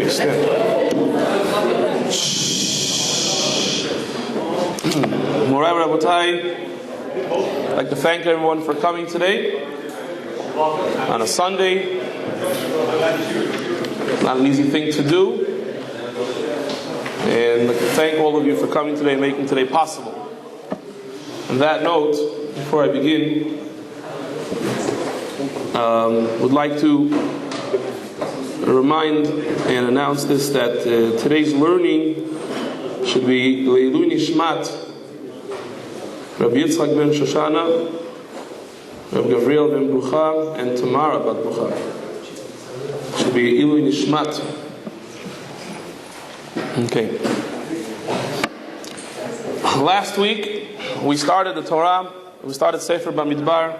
Morai Rabotai, I'd like to thank everyone for coming today on a Sunday. Not an easy thing to do. And I'd like to thank all of you for coming today and making today possible. On that note, before I begin, would like to remind and announce this, that today's learning should be Leilui Nishmat Rabbi Yitzchak ben Shoshana, Rabbi Gavriel ben Brucha, and Tamara bat Brucha. Should be Leilui Nishmat. Okay. Last week we started the Torah. We started Sefer Bamidbar,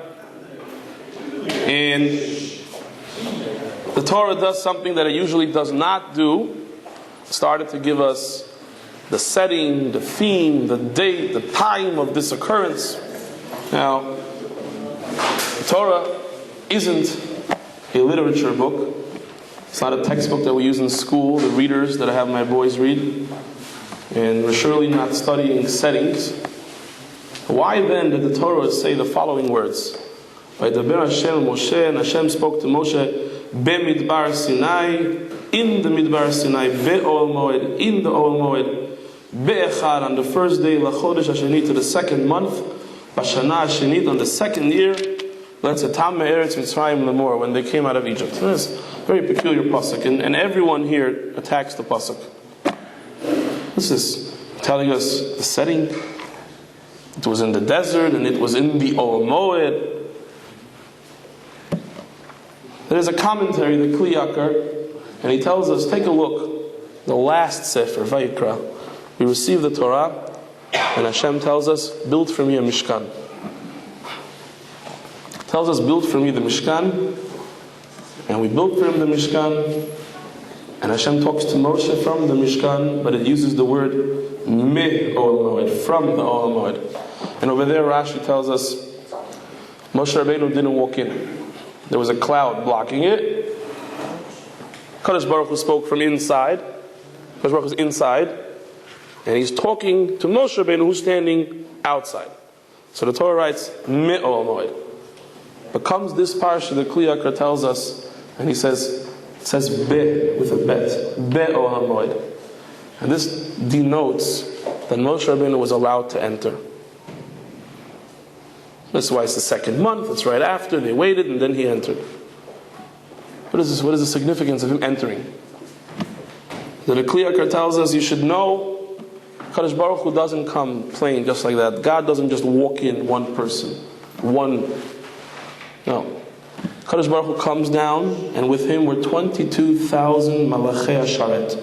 and the Torah does something that it usually does not do. It started to give us the setting, the theme, the date, the time of this occurrence. Now, the Torah isn't a literature book. It's not a textbook that we use in school, the readers that I have my boys read. And we're surely not studying settings. Why then did the Torah say the following words? Vaydaber Hashem Moshe, and Hashem spoke to Moshe, Bemidbar Sinai, in the Midbar Sinai, Be'ol Moed, in the Ol Moed, Be'echad, on the first day, Lachodesh Hasheni, to the second month, Bashana Hashenit, on the second year, let's say Tam Me'eretz Mitzrayim Lemor, when they came out of Egypt. This is a very peculiar pasuk, and everyone here attacks the pasuk. This is telling us the setting. It was in the desert, and it was in the Ol Moed. There's a commentary, the Kli Yakar, and he tells us, take a look, the last Sefer, Vayikra. We receive the Torah, and Hashem tells us, build for me a Mishkan. Tells us, build for me the Mishkan, and we built for him the Mishkan, and Hashem talks to Moshe from the Mishkan, but it uses the word me Ol Moed, from the Ol Moed. And over there Rashi tells us, Moshe Rabbeinu didn't walk in. There was a cloud blocking it. Kadosh Baruch Hu spoke from inside. Kadosh Baruch Hu is inside, and he's talking to Moshe Rabbeinu, who's standing outside. So the Torah writes, Me Ol Moed. But comes this parsha, the Kli Yakar tells us, and he says, it says Be, with a bet. Be Ol Moed. And this denotes that Moshe Rabbeinu was allowed to enter. That's why it's the second month, it's right after, they waited, and then he entered. What is this? What is the significance of him entering? The Kli Yakar tells us, you should know, Kadosh Baruch Hu doesn't come plain just like that. God doesn't just walk in one person. No. Kadosh Baruch Hu comes down, and with him were 22,000 Malachei Hasharet.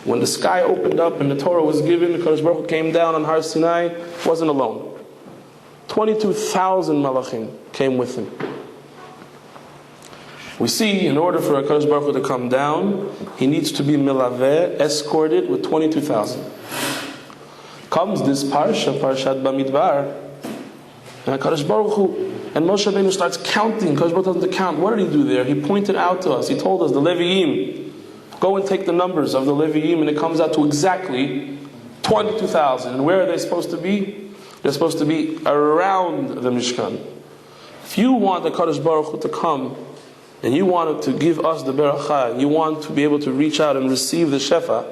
When the sky opened up and the Torah was given, Kadosh Baruch Hu came down on Har Sinai, wasn't alone. 22,000 Malachim came with him. We see, in order for HaKadosh Baruch Hu to come down, he needs to be milaveh, escorted with 22,000. Comes this parsha, Parshat Bamidbar, and HaKadosh Baruch Hu, and Moshe Rabbeinu starts counting. HaKadosh Baruch Hu doesn't count. What did he do there? He pointed out to us. He told us, the Levi'im, go and take the numbers of the Levi'im, and it comes out to exactly 22,000. And where are they supposed to be? They're supposed to be around the Mishkan. If you want the Kadosh Baruch Hu to come, and you want to give us the Beracha, and you want to be able to reach out and receive the Shefa,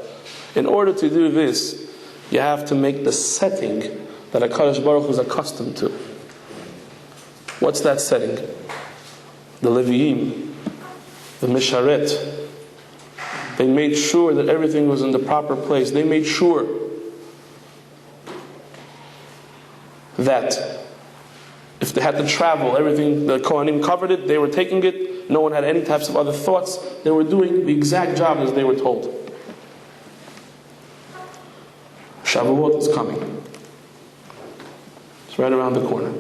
in order to do this, you have to make the setting that a Kadosh Baruch Hu is accustomed to. What's that setting? The Levi'im, the Misharet. They made sure that everything was in the proper place. They made sure that if they had to travel, everything, the Kohanim covered it, they were taking it, no one had any types of other thoughts, they were doing the exact job as they were told. Shavuot is coming. It's right around the corner,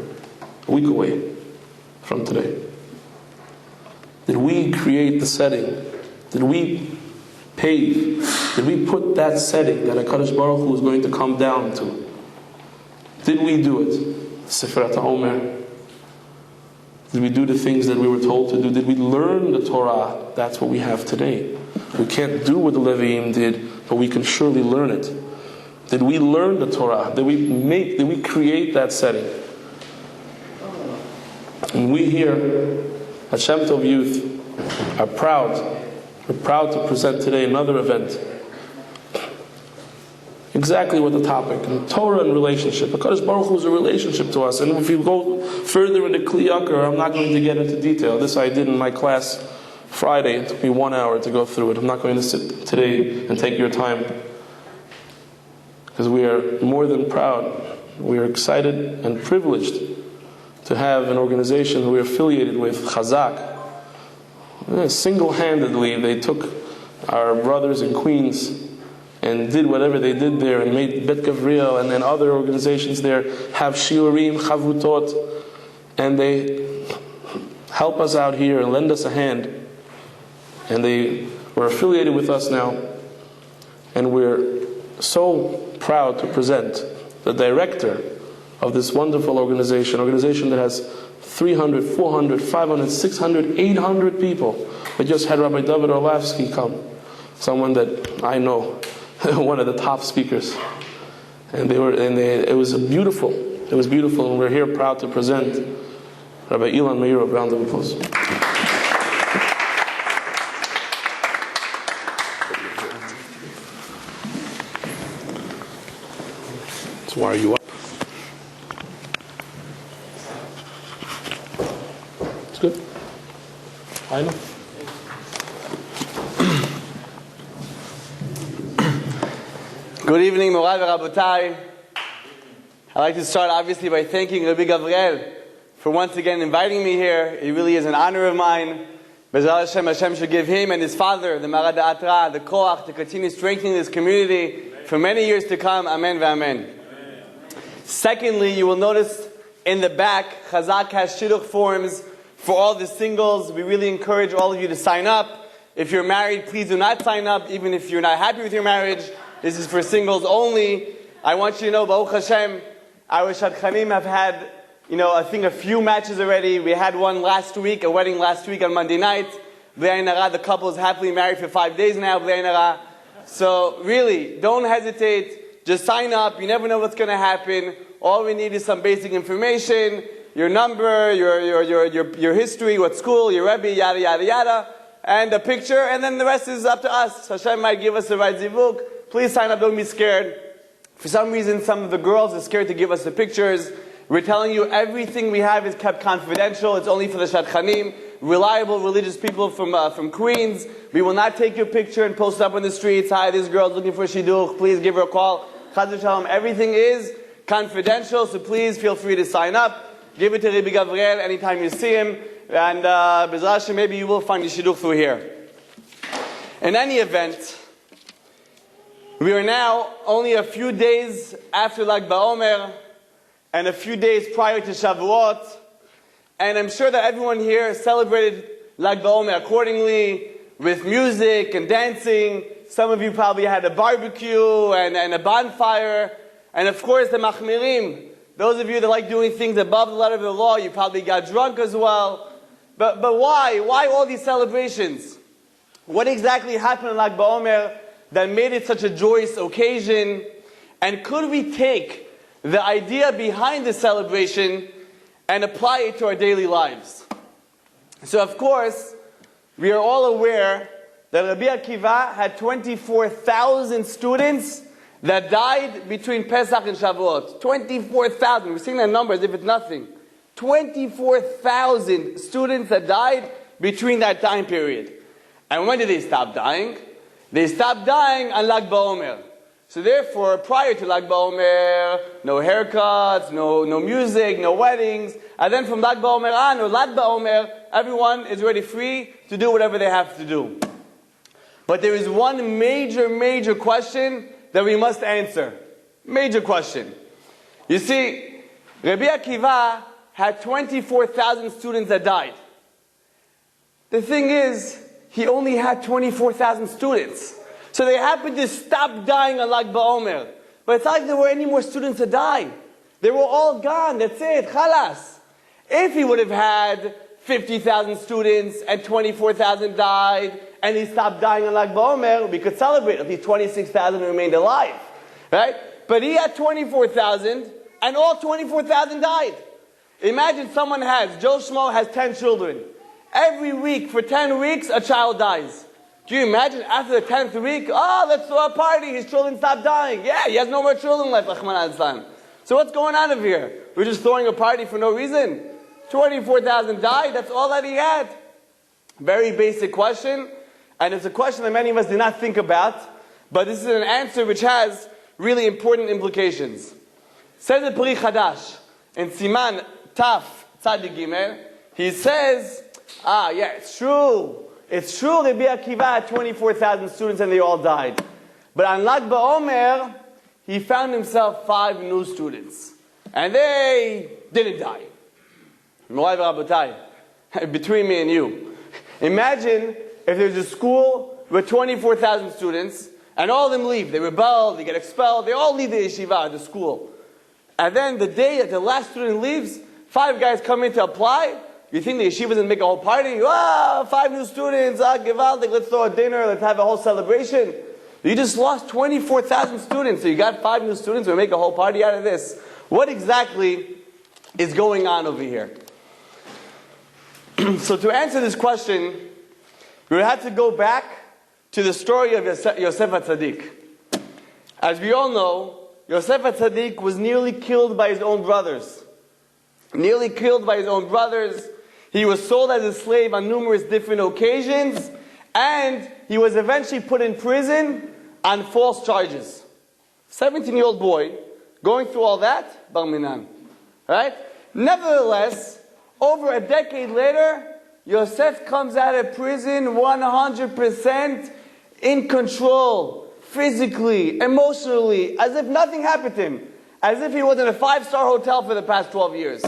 a week away from today. Did we create the setting? Did we pave? Did we put that setting that HaKadosh Baruch Hu is going to come down to? Did we do it? Sefirat HaOmer. Did we do the things that we were told to do? Did we learn the Torah? That's what we have today. We can't do what the Leviim did, but we can surely learn it. Did we learn the Torah? Did we create that setting? And we here at Shem Tov Youth are proud. We're proud to present today another event. Exactly what the topic, and Torah and relationship. HaKadosh Baruch Hu is a relationship to us. And if you go further into Kli Yakar, I'm not going to get into detail. This I did in my class Friday. It took me 1 hour to go through it. I'm not going to sit today and take your time. Because we are more than proud. We are excited and privileged to have an organization who we are affiliated with, CHAZAQ. Single-handedly, they took our brothers in Queens and did whatever they did there, and made Bet Gavriel and other organizations there have shiurim, chavutot, and they help us out here and lend us a hand. And they were affiliated with us now, and we're so proud to present the director of this wonderful organization that has 300, 400, 500, 600, 800 people. We just had Rabbi David Orlovsky come, someone that I know, one of the top speakers, and it was beautiful. It was beautiful, and we're here proud to present Rabbi Ilan Meirov. Round of applause. So why are you up? It's good. I know. Good evening, Morai Rabotai. I'd like to start obviously by thanking Rabbi Gavriel for once again inviting me here. It really is an honor of mine. B'ezras Hashem should give him and his father, the Marad Atra, the Koach to continue strengthening this community for many years to come. Amen v'amen. Secondly, you will notice in the back, CHAZAQ has shidduch forms for all the singles. We really encourage all of you to sign up. If you're married, please do not sign up, even if you're not happy with your marriage. This is for singles only. I want you to know, Baruch Hashem, our Shadchanim have had, I think a few matches already. We had one last week, a wedding last week on Monday night. The couple is happily married for 5 days now. So really, don't hesitate. Just sign up. You never know what's going to happen. All we need is some basic information, your number, your history, what school, your Rebbe, yada, yada, yada, and a picture, and then the rest is up to us. Hashem might give us the right zivuk. Please sign up, don't be scared. For some reason, some of the girls are scared to give us the pictures. We're telling you everything we have is kept confidential. It's only for the Shadchanim, reliable religious people from Queens. We will not take your picture and post it up on the streets. Hi, this girl's looking for a shidduch. Please give her a call. Chaz v'shalom. Everything is confidential, so please feel free to sign up. Give it to Rabbi Gavriel anytime you see him. And B'ezras Hashem, maybe you will find your shidduch through here. In any event, we are now only a few days after Lag BaOmer and a few days prior to Shavuot, and I'm sure that everyone here celebrated Lag BaOmer accordingly with music and dancing. Some of you probably had a barbecue and a bonfire, and of course the Machmirim, those of you that like doing things above the letter of the law, you probably got drunk as well. But why? Why all these celebrations? What exactly happened in Lag BaOmer that made it such a joyous occasion? And could we take the idea behind the celebration and apply it to our daily lives? So of course, we are all aware that Rabbi Akiva had 24,000 students that died between Pesach and Shavuot. 24,000. We're seeing that number as if it's nothing. 24,000 students that died between that time period. And when did they stop dying? They stopped dying on Lag BaOmer. So therefore, prior to Lag BaOmer, no haircuts, no music, no weddings. And then from Lag BaOmer on, or Lag BaOmer, everyone is already free to do whatever they have to do. But there is one major question that we must answer. Major question. You see, Rabbi Akiva had 24,000 students that died. The thing is, he only had 24,000 students. So they happened to stop dying on Lag BaOmer. But it's not like there were any more students to die. They were all gone. That's it. Khalas. If he would have had 50,000 students and 24,000 died, and he stopped dying on Lag BaOmer, we could celebrate if the 26,000 remained alive. Right? But he had 24,000, and all 24,000 died. Imagine someone Joe Schmo has 10 children. Every week, for 10 weeks, a child dies. Do you imagine after the 10th week, let's throw a party, his children stop dying. Yeah, he has no more children left, Rahman al-Islam. So what's going on over here? We're just throwing a party for no reason. 24,000 died, that's all that he had. Very basic question, and it's a question that many of us did not think about, but this is an answer which has really important implications. Says the Pri Chadash, in Siman Taf Tzadik Gimel, he says, yeah, it's true. It's true Rabbi Akiva had 24,000 students and they all died. But on Lag BaOmer, he found himself 5 new students. And they didn't die. Morai v'Rabotai, between me and you. Imagine if there's a school with 24,000 students and all of them leave. They rebel, they get expelled, they all leave the yeshiva, the school. And then the day that the last student leaves, 5 guys come in to apply. You think the yeshiva doesn't make a whole party? 5 new students, gewaldig, let's throw a dinner, let's have a whole celebration. You just lost 24,000 students, so you got 5 new students, we'll make a whole party out of this. What exactly is going on over here? So to answer this question, we would have to go back to the story of Yosef HaTzadik. As we all know, Yosef HaTzadik was nearly killed by his own brothers. Nearly killed by his own brothers. He was sold as a slave on numerous different occasions, and he was eventually put in prison on false charges. 17-year-old boy, going through all that, bar minan. Right? Nevertheless, over a decade later, Yosef comes out of prison 100% in control, physically, emotionally, as if nothing happened to him. As if he was in a 5-star hotel for the past 12 years.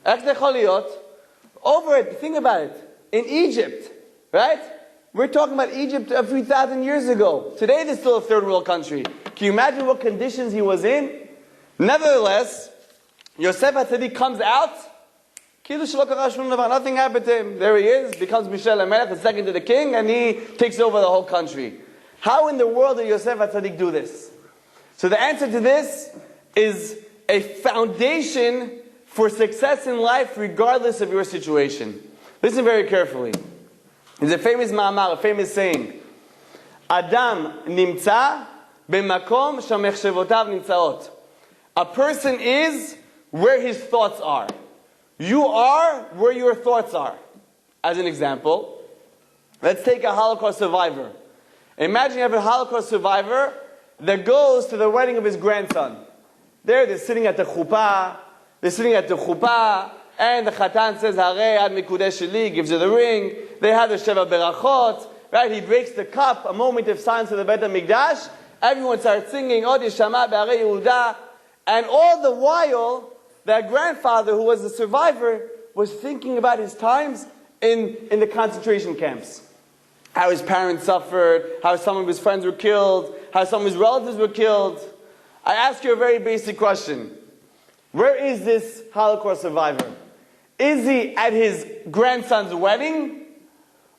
Think about it. In Egypt, right? We're talking about Egypt a few thousand years ago. Today there's still a third world country. Can you imagine what conditions he was in? Nevertheless, Yosef HaTzadik comes out. Nothing happened to him. There he is, becomes Mishel HaMelech, the second to the king, and he takes over the whole country. How in the world did Yosef HaTzadik do this? So the answer to this is a foundation for success in life regardless of your situation. Listen very carefully. There's a famous ma'amar, a famous saying. Adam nimtza b'makom shemechshevotav nimtzaot. A person is where his thoughts are. You are where your thoughts are. As an example, let's take a Holocaust survivor. Imagine you have a Holocaust survivor that goes to the wedding of his grandson. They're sitting at the chuppah, and the chatan says, Harei ad mikudeh sheli, gives her the ring. They have the Sheva Berachot, right? He breaks the cup, a moment of silence to the Beit HaMikdash. Everyone starts singing, Od Yishama B'Harei Yehuda. And all the while, that grandfather who was the survivor was thinking about his times in the concentration camps. How his parents suffered, how some of his friends were killed, how some of his relatives were killed. I ask you a very basic question. Where is this Holocaust survivor? Is he at his grandson's wedding?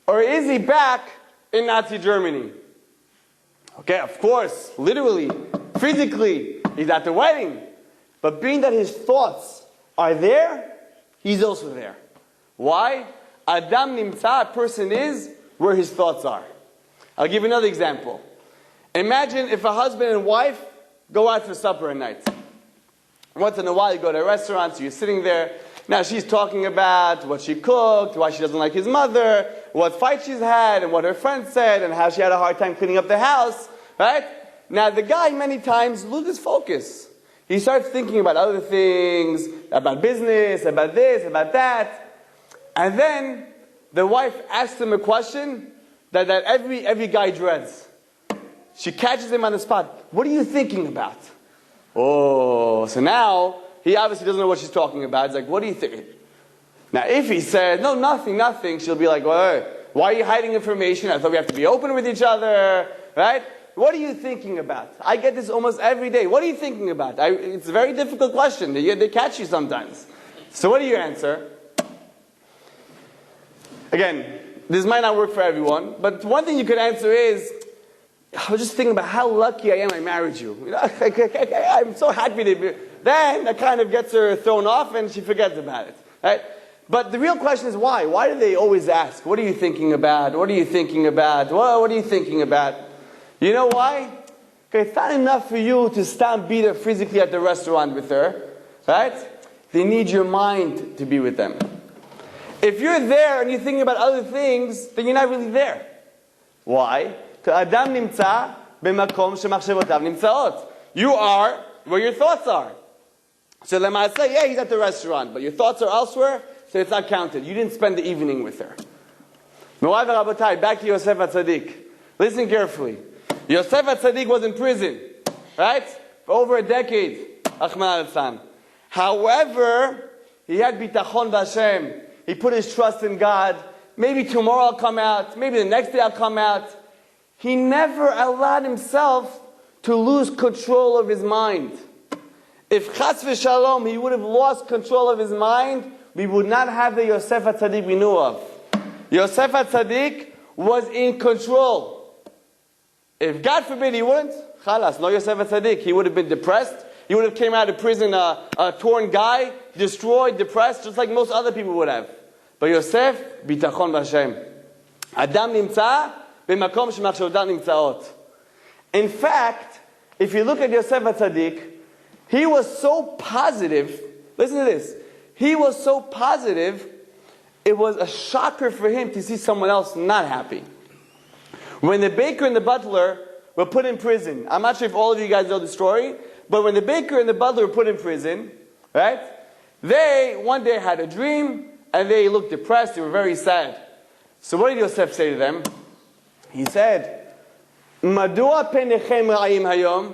Or is he back in Nazi Germany? Okay, of course, literally, physically, he's at the wedding. But being that his thoughts are there, he's also there. Why? Adam nimtza, a person is where his thoughts are. I'll give you another example. Imagine if a husband and wife go out for supper at night. Once in a while you go to a restaurant, so you're sitting there. Now she's talking about what she cooked, why she doesn't like his mother, what fight she's had, and what her friends said, and how she had a hard time cleaning up the house. Right? Now the guy many times loses focus. He starts thinking about other things, about business, about this, about that. And then the wife asks him a question that every guy dreads. She catches him on the spot. What are you thinking about? Oh, so now he obviously doesn't know what she's talking about. He's like, what are you thinking? Now if he said, no, nothing, she'll be like, well, why are you hiding information? I thought we have to be open with each other, right? What are you thinking about? I get this almost every day. What are you thinking about? It's a very difficult question. They catch you sometimes. So what do you answer? Again, this might not work for everyone, but one thing you could answer is, I was just thinking about how lucky I am I married you. You know, I'm so happy to be. Then that kind of gets her thrown off and she forgets about it. Right? But the real question is why? Why do they always ask, what are you thinking about? What are you thinking about? What are you thinking about? You know why? Okay, it's not enough for you to stand beat her physically at the restaurant with her. Right? They need your mind to be with them. If you're there and you're thinking about other things, then you're not really there. Why? Adam nimtza b'makom shemachshavotав nimtzaot. You are where your thoughts are. So lemaaseh, yeah, he's at the restaurant, but your thoughts are elsewhere, so it's not counted. You didn't spend the evening with her. Morai v'rabotai, back to Yosef HaTzadik. Listen carefully. Yosef HaTzadik was in prison, right? For over a decade. Achman al-Tzan. However, he had bitachon b'Hashem. He put his trust in God. Maybe tomorrow I'll come out. Maybe the next day I'll come out. He never allowed himself to lose control of his mind. If chas v'shalom he would have lost control of his mind, we would not have the Yosef HaTzadik we knew of. Yosef HaTzadik was in control. If God forbid he wouldn't, chalas, no Yosef HaTzadik. He would have been depressed. He would have came out of prison a torn guy, destroyed, depressed, just like most other people would have. But Yosef, bitachon b'Hashem. Adam nimtza b'makom shemachshavotав nimtzaot. In fact, if you look at Yosef HaTzadik, he was so positive. Listen to this. He was so positive, it was a shocker for him to see someone else not happy. When the baker and the butler were put in prison, I'm not sure if all of you guys know the story, but when the baker and the butler were put in prison, right, they one day had a dream, and they looked depressed, they were very sad. So what did Yosef say to them? He said, Madua penechem ra'im hayom?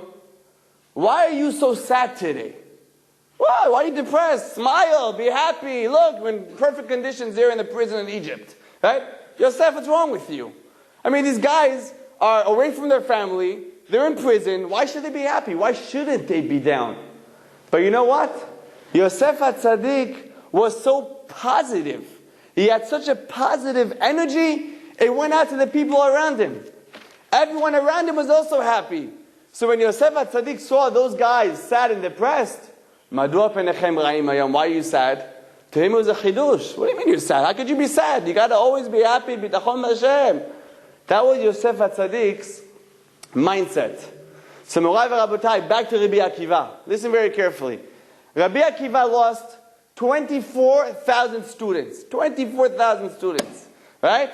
Why are you so sad today? Why are you depressed? Smile, be happy. Look, we're in perfect conditions there in the prison in Egypt. Right? Yosef, what's wrong with you? I mean, these guys are away from their family. They're in prison. Why should they be happy? Why shouldn't they be down? But you know what? Yosef HaTzadik was so positive. He had such a positive energy, it went out to the people around him. Everyone around him was also happy. So when Yosef HaTzadik saw those guys sad and depressed, Madua penechem ra'im hayom? Why are you sad? To him it was a chidush. What do you mean you're sad? How could you be sad? You got to always be happy, bitachon b'Hashem. That was Yosef HaTzadik's mindset. So Morai v'Rabotai, back to Rabbi Akiva. Listen very carefully. Rabbi Akiva lost 24,000 students. 24,000 students. Right?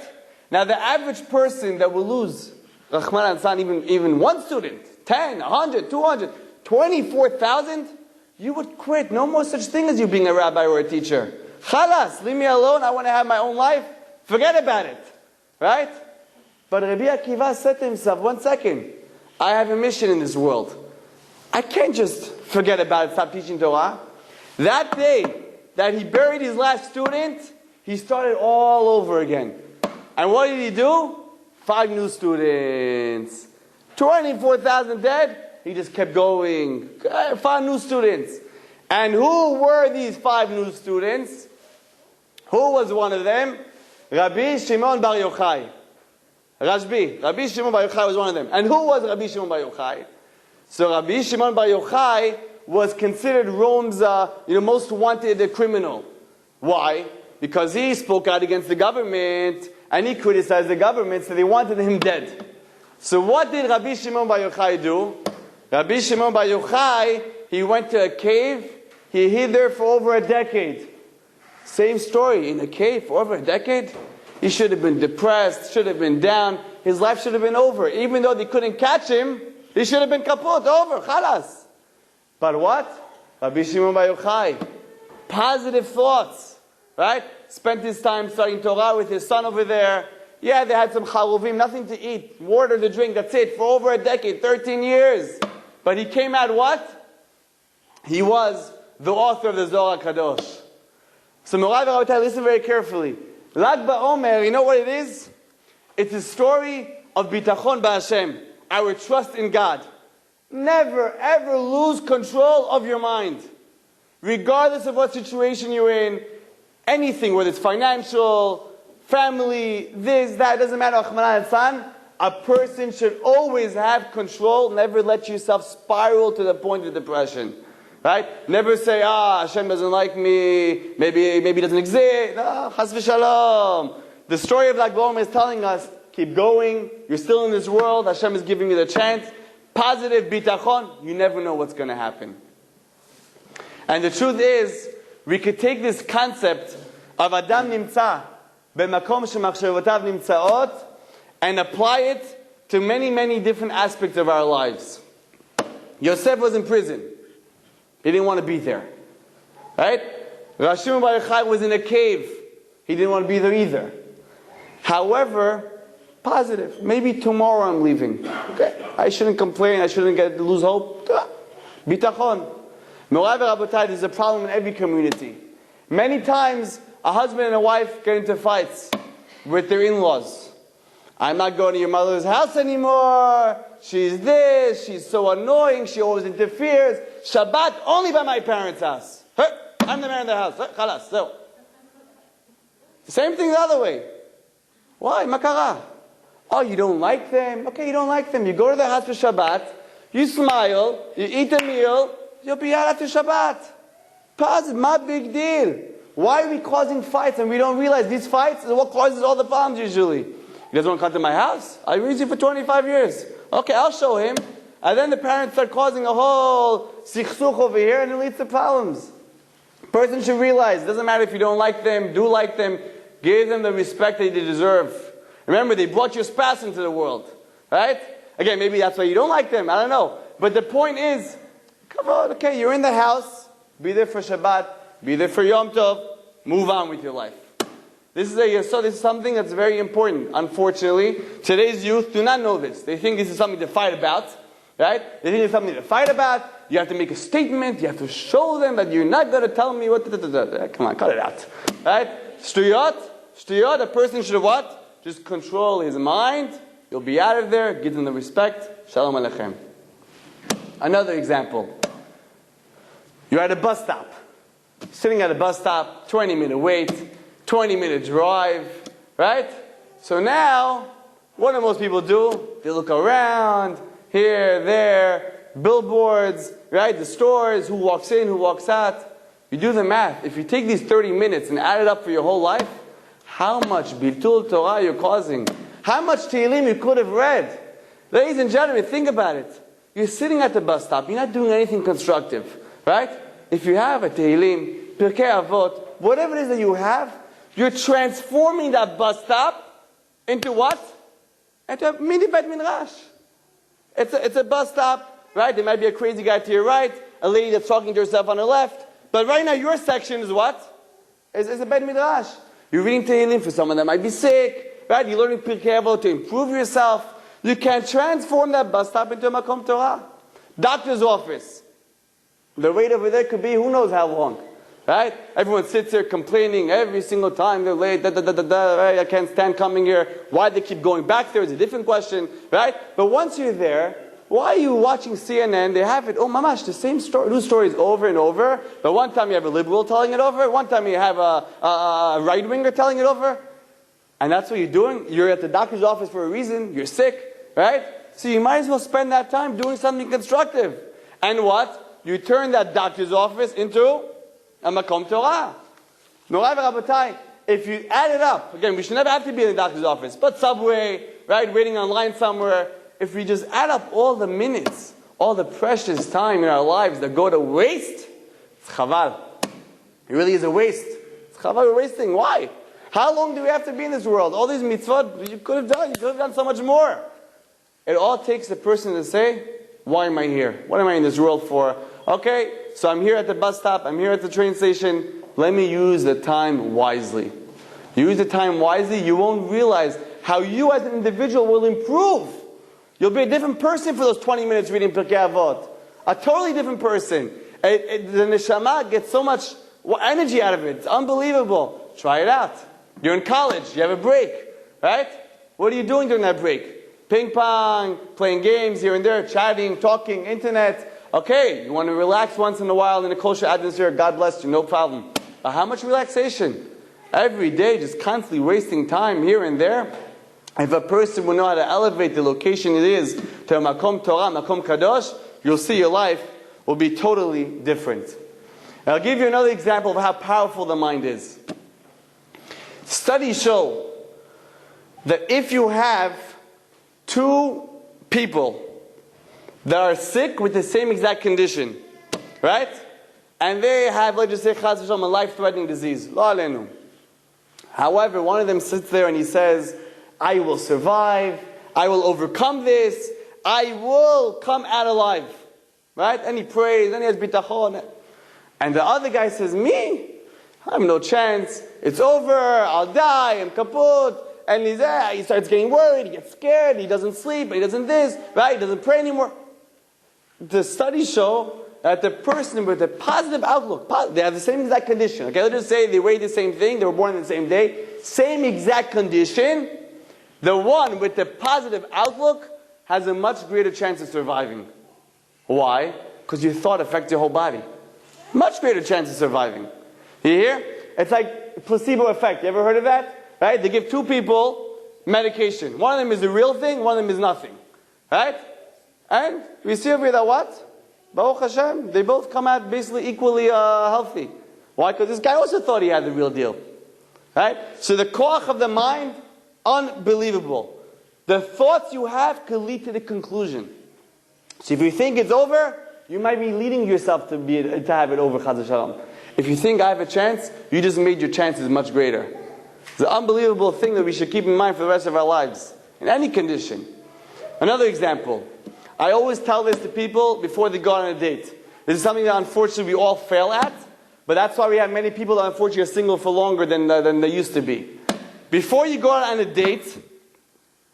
Now the average person that will lose, Rahman al-San, even one student, 10, 100, 200, 24,000, you would quit. No more such thing as you being a rabbi or a teacher. Chalas, leave me alone, I want to have my own life. Forget about it. Right? But Rabbi Akiva said to himself, 1 second, I have a mission in this world. I can't just forget about it, stop teaching Torah. That day that he buried his last student, he started all over again. And what did he do? 5 new students. 24,000 dead. He just kept going. 5 new students. And who were these 5 new students? Who was one of them? Rabbi Shimon Bar Yochai. Rabbi Shimon Bar Yochai was one of them. And who was Rabbi Shimon Bar Yochai? So Rabbi Shimon Bar Yochai was considered Rome's most wanted criminal. Why? Because he spoke out against the government and he criticized the government, so they wanted him dead. So what did Rabbi Shimon Bar Yochai do? Rabbi Shimon Bar Yochai, he went to a cave. He hid there for over a decade. Same story, in a cave for over a decade. He should have been depressed, should have been down. His life should have been over. Even though they couldn't catch him, he should have been kaput, over, khalas. But what? Rabbi Shimon Bar Yochai, positive thoughts, right? Spent his time studying Torah with his son over there. Yeah, they had some chaluvim, nothing to eat, water to drink, that's it, for over a decade, 13 years. But he came out what? He was the author of the Zohar Kadosh. So Morai v'Rabotai, listen very carefully. Lag BaOmer, you know what it is? It's a story of bitachon b'Hashem, our trust in God. Never, ever lose control of your mind. Regardless of what situation you're in, anything, whether it's financial, family, this, that, doesn't matter, Rahman al-San. A person should always have control, never let yourself spiral to the point of depression. Right? Never say, Hashem doesn't like me, maybe he doesn't exist. Chas v'shalom. The story of Lag BaOmer is telling us, keep going, you're still in this world, Hashem is giving you the chance. Positive bitachon, you never know what's going to happen. And the truth is, we could take this concept of Adam nimtza, b'makom shemachshavotav nimtzaot, and apply it to many, many different aspects of our lives. Yosef was in prison. He didn't want to be there. Right? Rav Shimon bar Yochai was in a cave. He didn't want to be there either. However, positive. Maybe tomorrow I'm leaving. Okay. I shouldn't complain. I shouldn't lose hope. Bitachon. Morai v'Rabotai, there's a problem in every community. Many times, a husband and a wife get into fights with their in-laws. I'm not going to your mother's house anymore. She's this. She's so annoying. She always interferes. Shabbat only by my parents' house. I'm the man in the house. Khalas, so. The same thing the other way. Why? Makara. Oh, you don't like them? Okay, you don't like them. You go to their house for Shabbat. You smile. You eat a meal. You'll be out after Shabbat. Positive. Not big deal. Why are we causing fights and we don't realize these fights is what causes all the problems usually? He doesn't want to come to my house? I've raised you for 25 years. Okay, I'll show him. And then the parents start causing a whole sikhsuch over here and it leads to problems. Person should realize, it doesn't matter if you don't like them, do like them, give them the respect that they deserve. Remember, they brought your spouse into the world. Right? Again, maybe that's why you don't like them, I don't know. But the point is, come on, okay, you're in the house, be there for Shabbat, be there for Yom Tov, move on with your life. This is something that's very important. Unfortunately, today's youth do not know this. They think this is something to fight about, right? They think it's something to fight about. You have to make a statement. You have to show them that you're not going to tell me what. Come on, cut it out, right? Shtuyot. A person should what? Just control his mind. You'll be out of there. Give them the respect. Shalom Aleichem. Another example. You're at a bus stop. Sitting at a bus stop. 20-minute wait. 20-minute drive, right? So now, what do most people do? They look around, here, there, billboards, right? The stores, who walks in, who walks out. You do the math. If you take these 30 minutes and add it up for your whole life, how much Biltul Torah you're causing? How much Tehillim you could have read? Ladies and gentlemen, think about it. You're sitting at the bus stop. You're not doing anything constructive, right? If you have a Tehillim, Pirkei Avot, whatever it is that you have, you're transforming that bus stop into what? Into a mini Bet Midrash. It's a bus stop, right? There might be a crazy guy to your right, a lady that's talking to herself on her left. But right now your section is what? Is a Bet Midrash. You're reading Tehillim for someone that might be sick, right? You're learning Pirkei Avot to improve yourself. You can transform that bus stop into a Makom Torah. Doctor's office. The wait over there could be who knows how long. Right? Everyone sits here complaining every single time they're late, right? I can't stand coming here. Why they keep going back there is a different question, right? But once you're there, why are you watching CNN? They have it, mamash, the same story, news stories over and over. But one time you have a liberal telling it over, one time you have a right-winger telling it over. And that's what you're doing. You're at the doctor's office for a reason. You're sick, right? So you might as well spend that time doing something constructive. And what? You turn that doctor's office into a Makom Torah. Morai v'Rabotai, if you add it up, again, we should never have to be in the doctor's office, but subway, right, waiting online somewhere. If we just add up all the minutes, all the precious time in our lives that go to waste, it's chaval. It really is a waste. It's chaval, we're wasting. Why? How long do we have to be in this world? All these mitzvot, you could have done so much more. It all takes a person to say, why am I here? What am I in this world for? Okay, so I'm here at the bus stop, I'm here at the train station. Let me use the time wisely. Use the time wisely, you won't realize how you as an individual will improve. You'll be a different person for those 20 minutes reading Pirkei Avot. A totally different person. The neshama gets so much energy out of it. It's unbelievable. Try it out. You're in college, you have a break, right? What are you doing during that break? Ping pong, playing games here and there, chatting, talking, internet. Okay, you want to relax once in a while in a kosher atmosphere, God bless you, no problem. But how much relaxation? every day just constantly wasting time here and there, if a person will know how to elevate the location it is to a makom Torah, makom kadosh, you'll see your life will be totally different. And I'll give you another example of how powerful the mind is. Studies show that if you have two people that are sick with the same exact condition, right? And they have, let's just say, CHAZAQ, a life-threatening disease. Lo aleinu. However, one of them sits there and he says, I will survive, I will overcome this, I will come out alive. Right? And he prays, and he has bitachon. And the other guy says, me? I have no chance. It's over, I'll die, I'm kaput. And he's there, he starts getting worried, he gets scared, he doesn't sleep, he doesn't this, right? He doesn't pray anymore. The studies show that the person with a positive outlook, they have the same exact condition. Okay, let's just say they weigh the same thing, they were born on the same day, same exact condition. The one with the positive outlook has a much greater chance of surviving. Why? Because your thought affects your whole body. Much greater chance of surviving. You hear? It's like placebo effect. You ever heard of that? Right? They give two people medication. One of them is the real thing, one of them is nothing. Right? And we see over here that what? Baruch Hashem, they both come out basically equally healthy. Why? Because this guy also thought he had the real deal. Right? So the koach of the mind, unbelievable. The thoughts you have could lead to the conclusion. So if you think it's over, you might be leading yourself to have it over, Chaz Shalom. If you think I have a chance, you just made your chances much greater. It's an unbelievable thing that we should keep in mind for the rest of our lives, in any condition. Another example. I always tell this to people before they go on a date. This is something that unfortunately we all fail at, but that's why we have many people that unfortunately are single for longer than they used to be. Before you go on a date,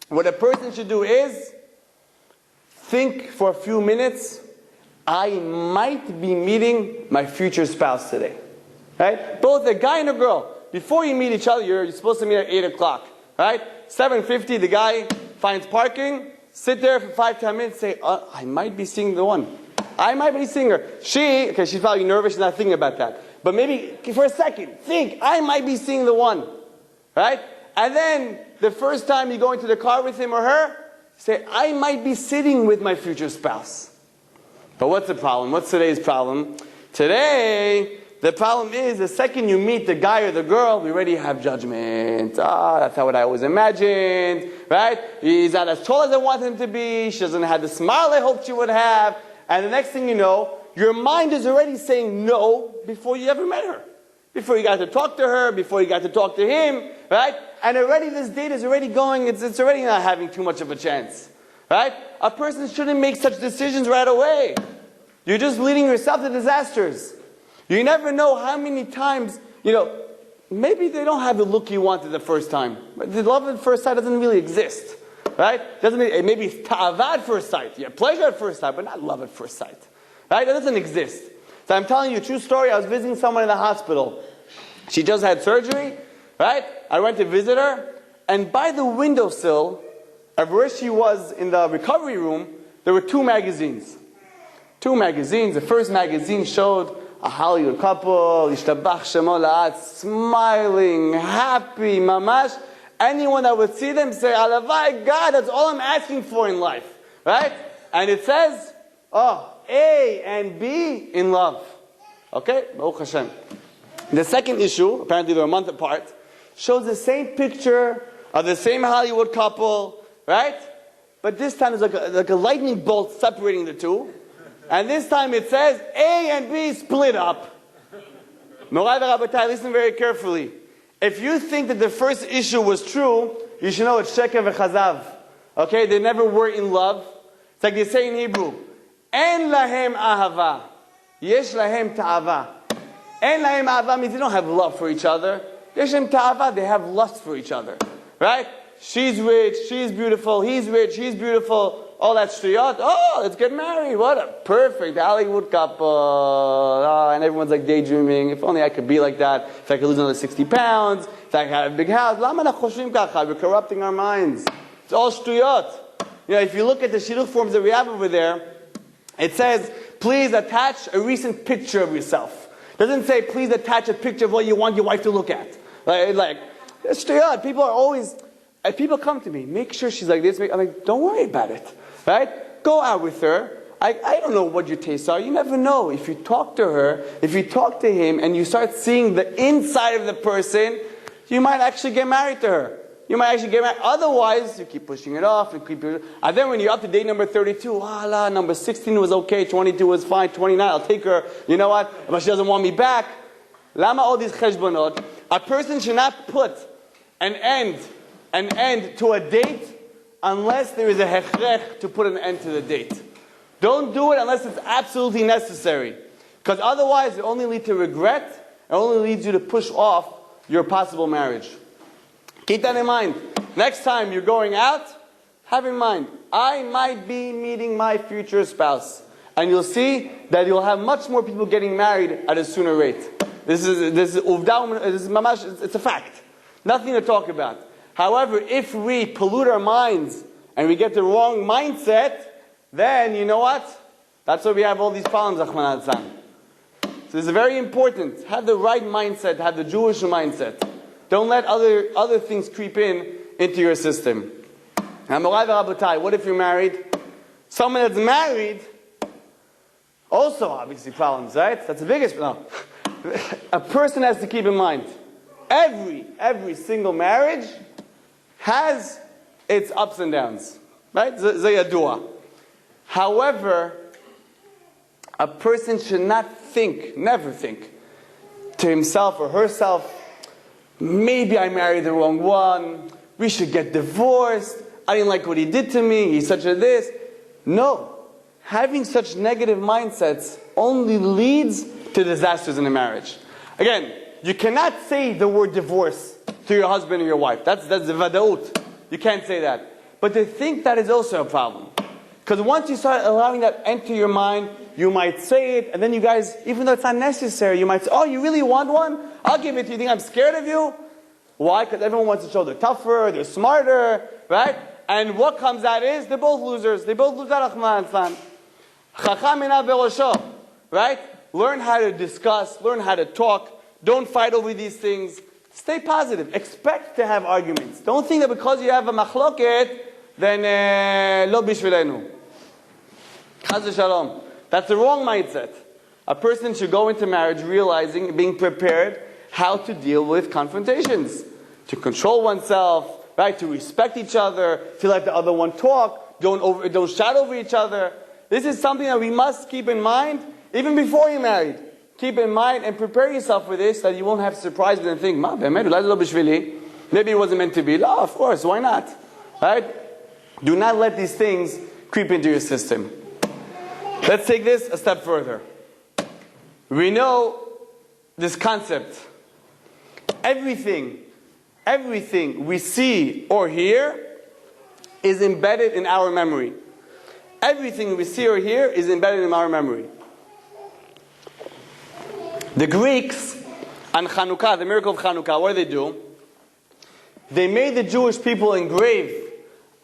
what a person should do is think for a few minutes, I might be meeting my future spouse today. Right? Both a guy and a girl. Before you meet each other, you're supposed to meet at 8 o'clock. Right? 7:50, the guy finds parking, sit there for 5-10 minutes, say, I might be seeing the one. I might be seeing her. She's probably nervous, she's not thinking about that. But maybe for a second, think, I might be seeing the one. Right? And then, the first time you go into the car with him or her, say, I might be sitting with my future spouse. But what's the problem? What's today's problem? Today, the problem is the second you meet the guy or the girl, we already have judgment. That's not what I always imagined. Right? He's not as tall as I want him to be. She doesn't have the smile I hoped she would have. And the next thing you know, your mind is already saying no before you ever met her. Before you got to talk to her, before you got to talk to him. Right? And already this date is already going, it's already not having too much of a chance. Right? A person shouldn't make such decisions right away. You're just leading yourself to disasters. You never know how many times, maybe they don't have the look you wanted the first time. But the love at first sight doesn't really exist. Right? Maybe it's ta'ava at first sight. Yeah, pleasure at first sight, but not love at first sight. Right? That doesn't exist. So I'm telling you a true story. I was visiting someone in the hospital. She just had surgery. Right? I went to visit her. And by the windowsill of where she was in the recovery room, there were two magazines. Two magazines. The first magazine showed a Hollywood couple, Yishtabach Shemo La'at, smiling, happy, mamash. Anyone that would see them say, Alavai, God, that's all I'm asking for in life. Right? And it says, A and B in love. Okay? Baruch Hashem. The second issue, apparently they're a month apart, shows the same picture of the same Hollywood couple, right? But this time there's like a lightning bolt separating the two. And this time it says A and B split up. Morai v'Rabotai, listen very carefully. If you think that the first issue was true, you should know it's sheker v'chazav. Okay, they never were in love. It's like they say in Hebrew, En lahem ahava, yesh lahem ta'ava. En lahem ahava means they don't have love for each other. Yesh lahem ta'ava, they have lust for each other. Right? She's rich, she's beautiful, he's rich, he's beautiful. All that shtuyot. Oh, let's get married. What a perfect Hollywood couple. And everyone's like daydreaming. If only I could be like that. If I could lose another 60 pounds. If I could have a big house. We're corrupting our minds. It's all shtuyot. If you look at the shidduch forms that we have over there, it says, please attach a recent picture of yourself. It doesn't say, please attach a picture of what you want your wife to look at. Like, people are always, people come to me, make sure she's like this. I'm like, don't worry about it, right? Go out with her. I don't know what your tastes are. You never know. If you talk to her, if you talk to him, and you start seeing the inside of the person, you might actually get married to her. You might actually get married. Otherwise, you keep pushing it off. And then when you're up to date number 32, number 16 was okay, 22 was fine, 29, I'll take her. You know what? But she doesn't want me back. Lama all these cheshbonot. A person should not put an end to a date unless there is a hechrech to put an end to the date. Don't do it unless it's absolutely necessary. Because otherwise it only leads to regret. It only leads you to push off your possible marriage. Keep that in mind. Next time you're going out, have in mind, I might be meeting my future spouse. And you'll see that you'll have much more people getting married at a sooner rate. This is mamash, it's a fact. Nothing to talk about. However, if we pollute our minds and we get the wrong mindset, then you know what? That's why we have all these problems, Achman Hassan. So it's very important. Have the right mindset, have the Jewish mindset. Don't let other things creep into your system. Now, Morai v'Rabotai, what if you're married? Someone that's married, also obviously problems, right? That's the biggest problem. A person has to keep in mind, every single marriage has its ups and downs, right? Zayadua. However, a person should never think to himself or herself, maybe I married the wrong one, we should get divorced, I didn't like what he did to me, he's such a this. No. Having such negative mindsets only leads to disasters in a marriage. Again, you cannot say the word divorce to your husband or your wife. That's the vadaut. You can't say that. But to think that is also a problem. Because once you start allowing that enter your mind, you might say it, and then you guys, even though it's not necessary, you might say, oh, you really want one? I'll give it to you. You think I'm scared of you? Why? Because everyone wants to show they're tougher, they're smarter, right? And what comes out is, they're both losers. They both lose out, right? Learn how to discuss, learn how to talk. Don't fight over these things. Stay positive. Expect to have arguments. Don't think that because you have a machloket, then lo bishvilenu. Chaz v'shalom. That's the wrong mindset. A person should go into marriage realizing, being prepared how to deal with confrontations. To control oneself, right? To respect each other, to let the other one talk, don't shout over each other. This is something that we must keep in mind even before you're married. Keep in mind and prepare yourself for this, that you won't have surprises and think, maybe it wasn't meant to be. Oh, of course, why not? Right? Do not let these things creep into your system. Let's take this a step further. We know this concept. Everything we see or hear is embedded in our memory. Everything we see or hear is embedded in our memory. The Greeks on Chanukah, the miracle of Chanukah, what do? They made the Jewish people engrave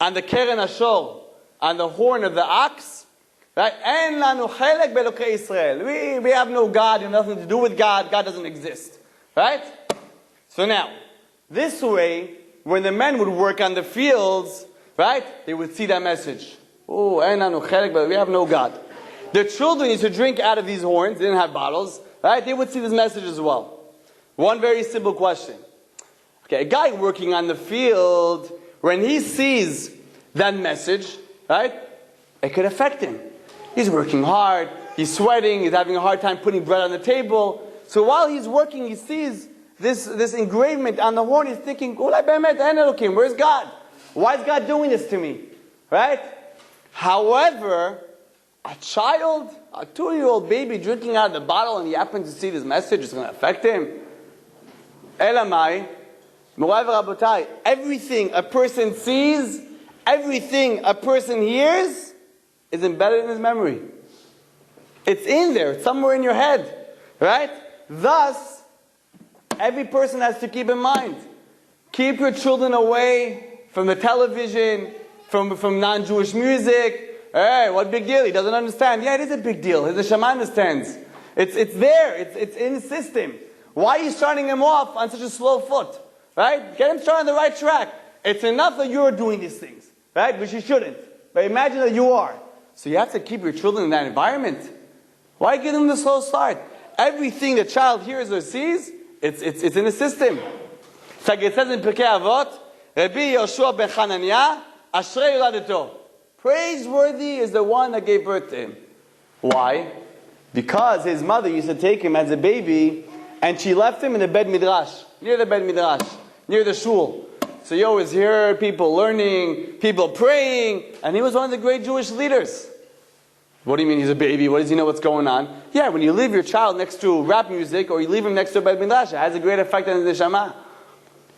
on the Keren Ashor, on the horn of the ox, right? En lanu chelek be'elokei Yisrael. We have no God, we have nothing to do with God. God doesn't exist, right? So now, this way, when the men would work on the fields, right, they would see that message. Oh, en lanu chelek, but we have no God. The children used to drink out of these horns. They didn't have bottles, right? They would see this message as well. One very simple question. Okay, a guy working on the field, when he sees that message, right, it could affect him. He's working hard, he's sweating, he's having a hard time putting bread on the table. So while he's working, he sees this engravement on the horn. He's thinking, where's God? Why is God doing this to me? Right? However, a child, a 2-year-old baby drinking out of the bottle and he happens to see this message, it's going to affect him. Elamai, Morai v'Rabotai, everything a person sees, everything a person hears is embedded in his memory. It's in there, it's somewhere in your head, right? Thus, every person has to keep in mind, keep your children away from the television, from non-Jewish music. Hey, what big deal? He doesn't understand. Yeah, it is a big deal. The Shema understands. It's there. It's in the system. Why are you starting him off on such a slow foot? Right? Get him started on the right track. It's enough that you're doing these things, right? Which you shouldn't. But imagine that you are. So you have to keep your children in that environment. Why give them the slow start? Everything the child hears or sees, it's in the system. It's like it says in Pirkei Avot, Rabbi Yoshua ben Chananya, Ashrei Yoladeto. Praiseworthy is the one that gave birth to him. Why? Because his mother used to take him as a baby, and she left him in the bed midrash, near the bed midrash, near the shul. So you always hear people learning, people praying, and he was one of the great Jewish leaders. What do you mean he's a baby? What does he know what's going on? Yeah, when you leave your child next to rap music, or you leave him next to a bed midrash, it has a great effect on the neshama.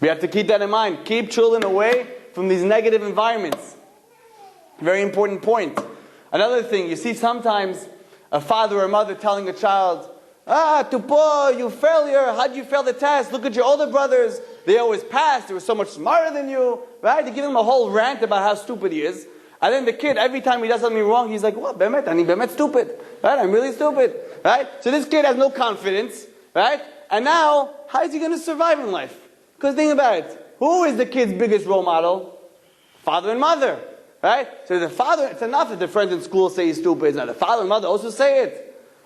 We have to keep that in mind. Keep children away from these negative environments. Very important point. Another thing, you see sometimes a father or mother telling a child, Tupo, you failure, how'd you fail the test? Look at your older brothers, they always passed, they were so much smarter than you, right? They give him a whole rant about how stupid he is. And then the kid, every time he does something wrong, he's like, what, Bemet, I'm stupid, right? I'm really stupid, right? So this kid has no confidence, right? And now, how is he going to survive in life? Because think about it, who is the kid's biggest role model? Father and mother, right? So the father, it's enough that the friends in school say he's stupid. Now the father and mother also say it.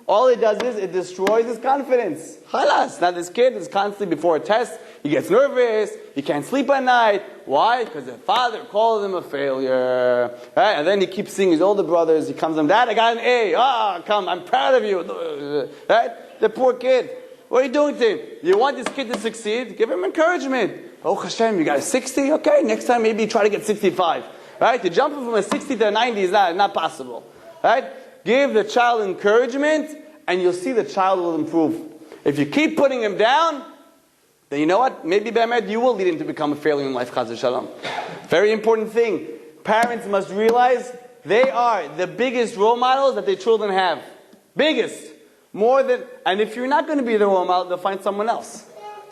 All it does is it destroys his confidence. Halas. Now this kid is constantly before a test. He gets nervous. He can't sleep at night. Why? Because the father called him a failure. Right? And then he keeps seeing his older brothers. He comes to them, Dad, I got an A. Come, I'm proud of you. Right? The poor kid. What are you doing to him? You want this kid to succeed? Give him encouragement. Oh Hashem, you got a 60? Okay, next time maybe try to get 65. Right? To jump from a 60 to a 90 is not possible. Right? Give the child encouragement, and you'll see the child will improve. If you keep putting him down, then you know what? Maybe Be'emet, you will lead him to become a failure in life, Chaz v'shalom. Very important thing. Parents must realize they are the biggest role models that their children have. Biggest. More than, and if you're not going to be the role model, they'll find someone else.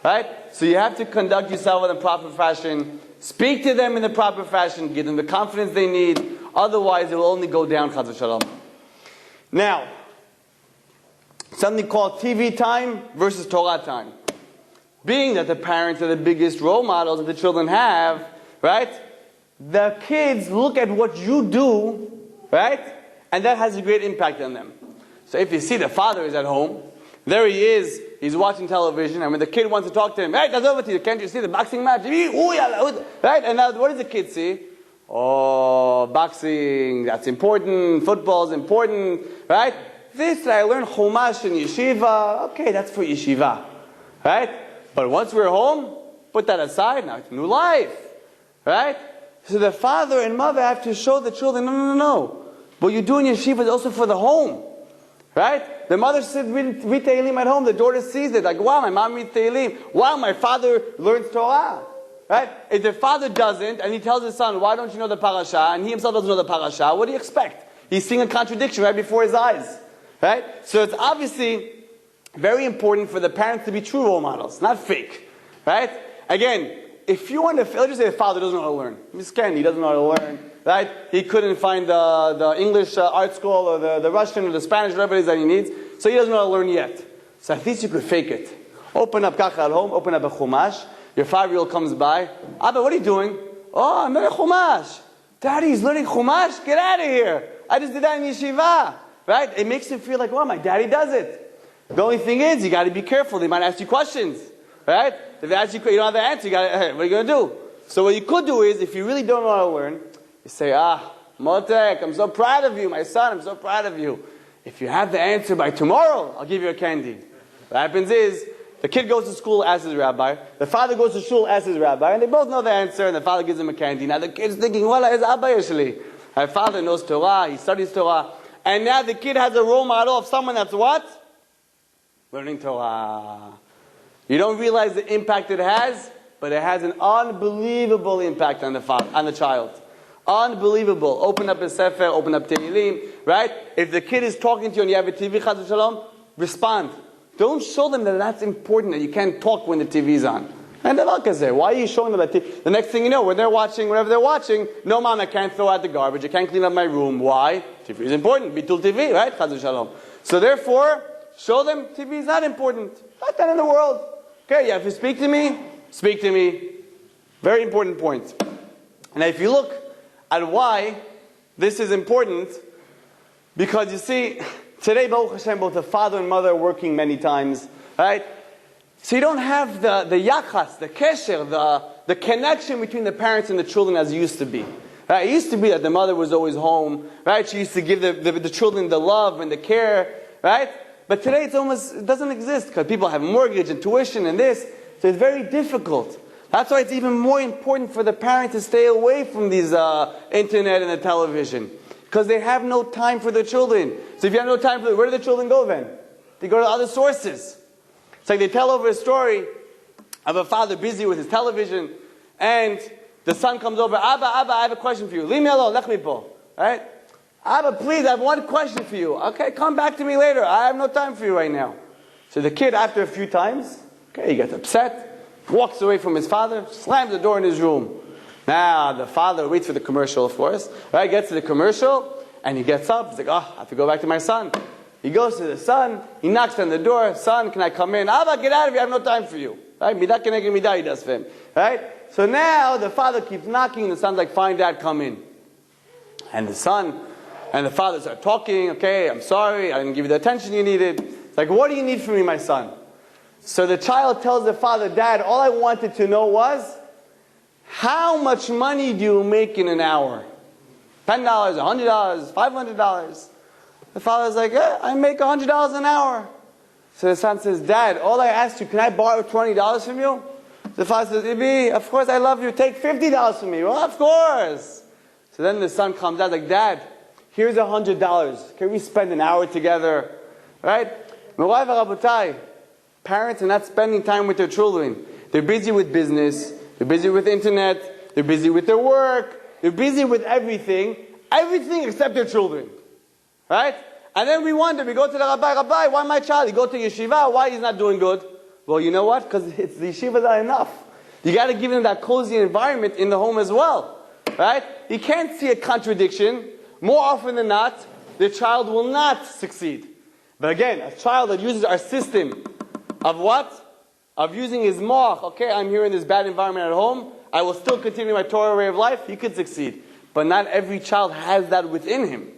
Right? So you have to conduct yourself in the proper fashion. Speak to them in the proper fashion. Give them the confidence they need. Otherwise, it will only go down, Chaz v'shalom. Now, something called TV time versus Torah time. Being that the parents are the biggest role models that the children have, right? The kids look at what you do, right? And that has a great impact on them. So if you see the father is at home, there he is, he's watching television, and when the kid wants to talk to him, hey, can't you see the boxing match? Right? And now what does the kid see? Oh, boxing, that's important, football's important, right? This I learned Chumash in yeshiva, okay, that's for yeshiva, right? But once we're home, put that aside, now it's new life, right? So the father and mother have to show the children, no. What you do in yeshiva is also for the home, right? The mother said, read Tehillim at home, the daughter sees it, like, wow, my mom reads Tehillim, wow, my father learns Torah. Right? If the father doesn't, and he tells his son, why don't you know the parasha, and he himself doesn't know the parasha, what do you expect? He's seeing a contradiction right before his eyes. Right? So it's obviously very important for the parents to be true role models, not fake. Right? Again, if you want to, let's just say the father doesn't know how to learn. Misken, he doesn't know how to learn. Right? He couldn't find the English art school, or the Russian, or the Spanish, whatever it is that he needs, so he doesn't know how to learn yet. So at least you could fake it. Open up Kacha at home, open up a Chumash. Your 5-year-old comes by. Abba, what are you doing? Oh, I'm learning Chumash. Daddy, he's learning Chumash? Get out of here. I just did that in yeshiva. Right? It makes you feel like, well, my daddy does it. The only thing is, you got to be careful. They might ask you questions. Right? If they ask you, you don't have the answer, hey, what are you going to do? So what you could do is, if you really don't know how to learn, you say, Motek, I'm so proud of you. My son, I'm so proud of you. If you have the answer by tomorrow, I'll give you a candy. What happens is, the kid goes to school, asks his rabbi. The father goes to shul, asks his rabbi. And they both know the answer, and the father gives him a candy. Now the kid's thinking, Wala, is Abba Yeshli. My father knows Torah, he studies Torah. And now the kid has a role model of someone that's what? Learning Torah. You don't realize the impact it has, but it has an unbelievable impact on the child. Unbelievable. Open up a Sefer, open up Tehillim, right? If the kid is talking to you and you have a TV, Chaz v'shalom, respond. Don't show them that that's important, that you can't talk when the TV's on. And why are you showing them that TV? The next thing you know, when they're watching, whatever they're watching, no mom, I can't throw out the garbage, I can't clean up my room. Why? TV is important. Bitul TV, right? Chaz v'shalom. So therefore, Show them TV is not important. Not that in the world. Okay, you have to speak to me? Speak to me. Very important point. And if you look at why this is important, because you see, today, Baruch Hashem, both the father and mother are working many times, right? So you don't have the yachas, the kesher, the connection between the parents and the children as it used to be. Right? It used to be that the mother was always home, right? She used to give the children the love and the care, right? But today it doesn't exist because people have mortgage and tuition and this, so it's very difficult. That's why it's even more important for the parents to stay away from these internet and the television, because they have no time for their children. So if you have no time for them, where do the children go then? They go to other sources. It's like they tell over a story of a father busy with his television, and the son comes over, Abba, I have a question for you. Leave me alone, lech mi po. Right? Abba, please, I have one question for you. Okay, come back to me later. I have no time for you right now. So the kid, after a few times, okay, he gets upset, walks away from his father, slams the door in his room. Now, the father waits for the commercial, of course. Right? Gets to the commercial, and he gets up. He's like, I have to go back to my son. He goes to the son, he knocks on the door. Son, can I come in? Abba, get out of here, I have no time for you. Right? Midah keneged midah, he does for him. Right? So now the father keeps knocking, and the son's like, fine, Dad, come in. And the son and the father start talking. Okay, I'm sorry, I didn't give you the attention you needed. It's like, what do you need from me, my son? So the child tells the father, Dad, all I wanted to know was, how much money do you make in an hour? $10, $100, $500. The father's like, I make $100 an hour. So the son says, Dad, all I asked you, can I borrow $20 from you? The father says, Ibi, of course I love you. Take $50 from me. Well, of course. So then the son comes out like, Dad, here's $100. Can we spend an hour together? Right? Me'orai v'rabotai, parents are not spending time with their children. They're busy with business. They're busy with internet. They're busy with their work. They're busy with everything. Everything except their children. Right? And then we wonder, we go to the Rabbi, why my child? You go to yeshiva, why he's not doing good? Well, you know what? Because it's the yeshiva not enough. You got to give him that cozy environment in the home as well. Right? You can't see a contradiction. More often than not, the child will not succeed. But again, a child that uses our system of what? Of using his moach. Okay, I'm here in this bad environment at home. I will still continue my Torah way of life. He could succeed. But not every child has that within him.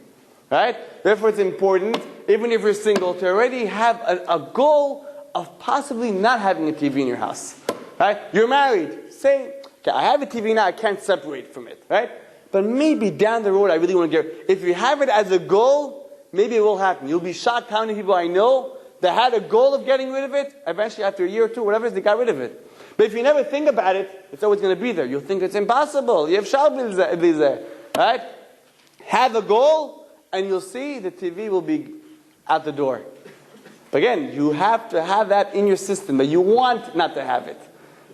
Right? Therefore it's important, even if you're single, to already have a goal of possibly not having a TV in your house. Right? You're married. Say, okay, I have a TV now, I can't separate from it. Right? But maybe down the road I really want to get, if you have it as a goal, maybe it will happen. You'll be shocked how many people I know that had a goal of getting rid of it, eventually after a year or two, whatever it is, they got rid of it. But if you never think about it, it's always going to be there. You'll think it's impossible. You have shal, right? Have a goal, and you'll see the TV will be out the door. But again, you have to have that in your system, that you want not to have it.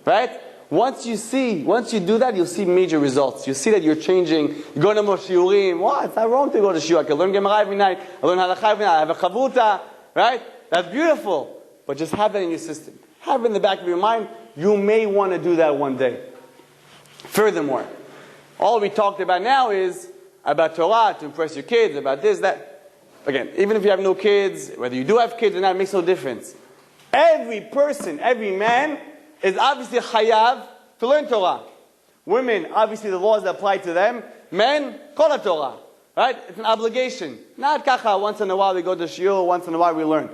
Right? Once you do that, you'll see major results. You'll see that you're changing. You go to more shiurim. What? It's not wrong to go to shiur. I can learn Gemara every night. I learn halakha every night. I have a chavuta. Right? That's beautiful. But just have that in your system. Have it in the back of your mind. You may want to do that one day. Furthermore, all we talked about now is about Torah, to impress your kids, about this, that. Again, even if you have no kids, whether you do have kids or not, it makes no difference. Every person, every man, is obviously chayav to learn Torah. Women, obviously the laws that apply to them. Men, kol Torah. Right? It's an obligation. Not kacha, once in a while we go to shiur, once in a while we learn.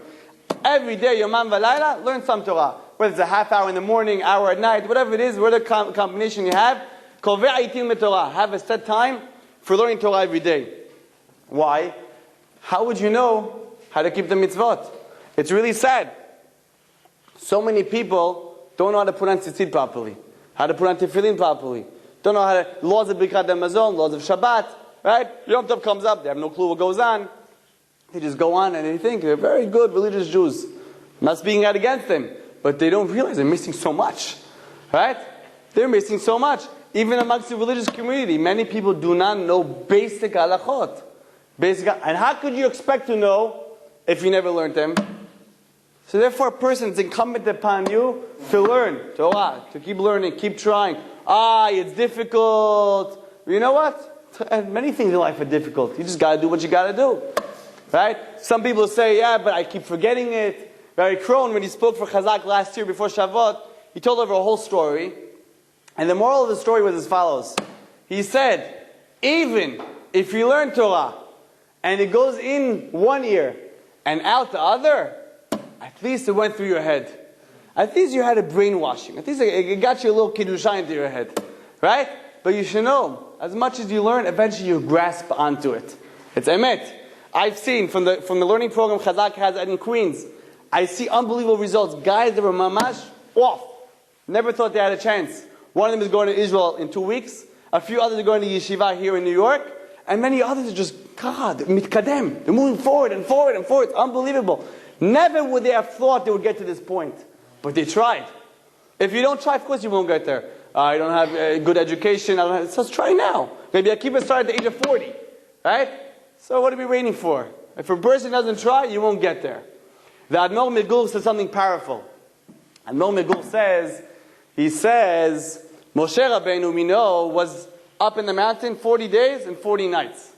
Every day, yomam v'layla, learn some Torah. Whether it's a half hour in the morning, hour at night, whatever it is, whatever combination you have, kovei aitim b'Torah. Have a set time for learning Torah every day. Why? How would you know how to keep the mitzvot? It's really sad. So many people don't know how to put on tzitzit properly, how to put on tefillin properly, don't know how to, laws of Birkat HaMazon, laws of Shabbat, right? Yom Tov comes up, they have no clue what goes on. They just go on and they think they're very good religious Jews. I'm not speaking out against them, but they don't realize they're missing so much. Right? They're missing so much. Even amongst the religious community, many people do not know basic halachot. And how could you expect to know if you never learned them? So therefore, a person, it's incumbent upon you to learn Torah, to keep learning, keep trying. It's difficult. You know what? Many things in life are difficult. You just got to do what you got to do. Right? Some people say, yeah, but I keep forgetting it. Barry Crone, when he spoke for CHAZAQ last year before Shavuot, he told over a whole story. And the moral of the story was as follows. He said, even if you learn Torah and it goes in one ear and out the other, at least it went through your head. At least you had a brainwashing. At least it got you a little kiddusha into your head. Right? But you should know, as much as you learn, eventually you grasp onto it. It's emet. I've seen from the learning program CHAZAQ has in Queens, I see unbelievable results. Guys that were mamash off. Never thought they had a chance. One of them is going to Israel in 2 weeks. A few others are going to yeshiva here in New York. And many others are just, God, mitkadem. They're moving forward and forward and forward. It's unbelievable. Never would they have thought they would get to this point. But they tried. If you don't try, of course you won't get there. I don't have a good education. So let's try now. Maybe I keep it started at the age of 40. Right? So what are we waiting for? If a person doesn't try, you won't get there. The Admor Megul says something powerful. Admor Megul says, Moshe Rabbeinu, we know, was up in the mountain 40 days and 40 nights.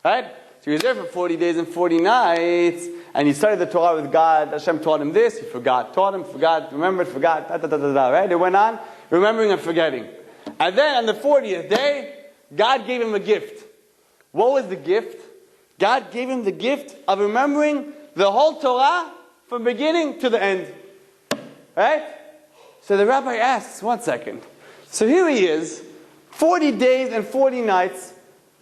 Right? So he was there for 40 days and 40 nights, and he studied the Torah with God. Hashem taught him this, he forgot. Taught him, forgot, remembered, forgot, right? It went on, remembering and forgetting. And then on the 40th day, God gave him a gift. What was the gift? God gave him the gift of remembering the whole Torah from beginning to the end. Right? So the rabbi asks, 1 second. So here he is, 40 days and 40 nights,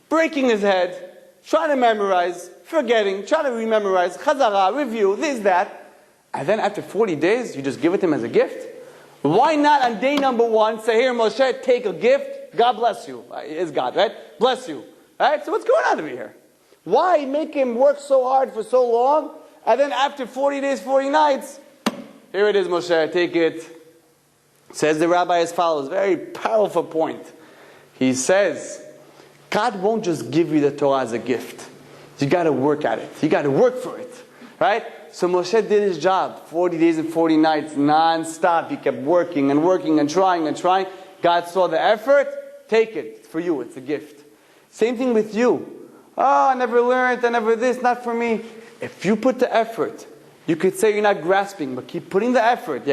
breaking his head, trying to memorize, forgetting, trying to rememorize, chazara, review, this, that. And then after 40 days, you just give it to him as a gift? Why not on day number 1 say, here Moshe, take a gift, God bless you. It's God, right? Bless you. Right? So what's going on over here? Why make him work so hard for so long, and then after 40 days, 40 nights, here it is, Moshe, take it. Says the rabbi as follows, very powerful point. He says, God won't just give you the Torah as a gift. You got to work at it. You got to work for it. Right? So Moshe did his job, 40 days and 40 nights, non-stop. He kept working and working and trying and trying. God saw the effort, take it. It's for you, it's a gift. Same thing with you. Oh, I never learned, I never this, not for me. If you put the effort, you could say you're not grasping, but keep putting the effort.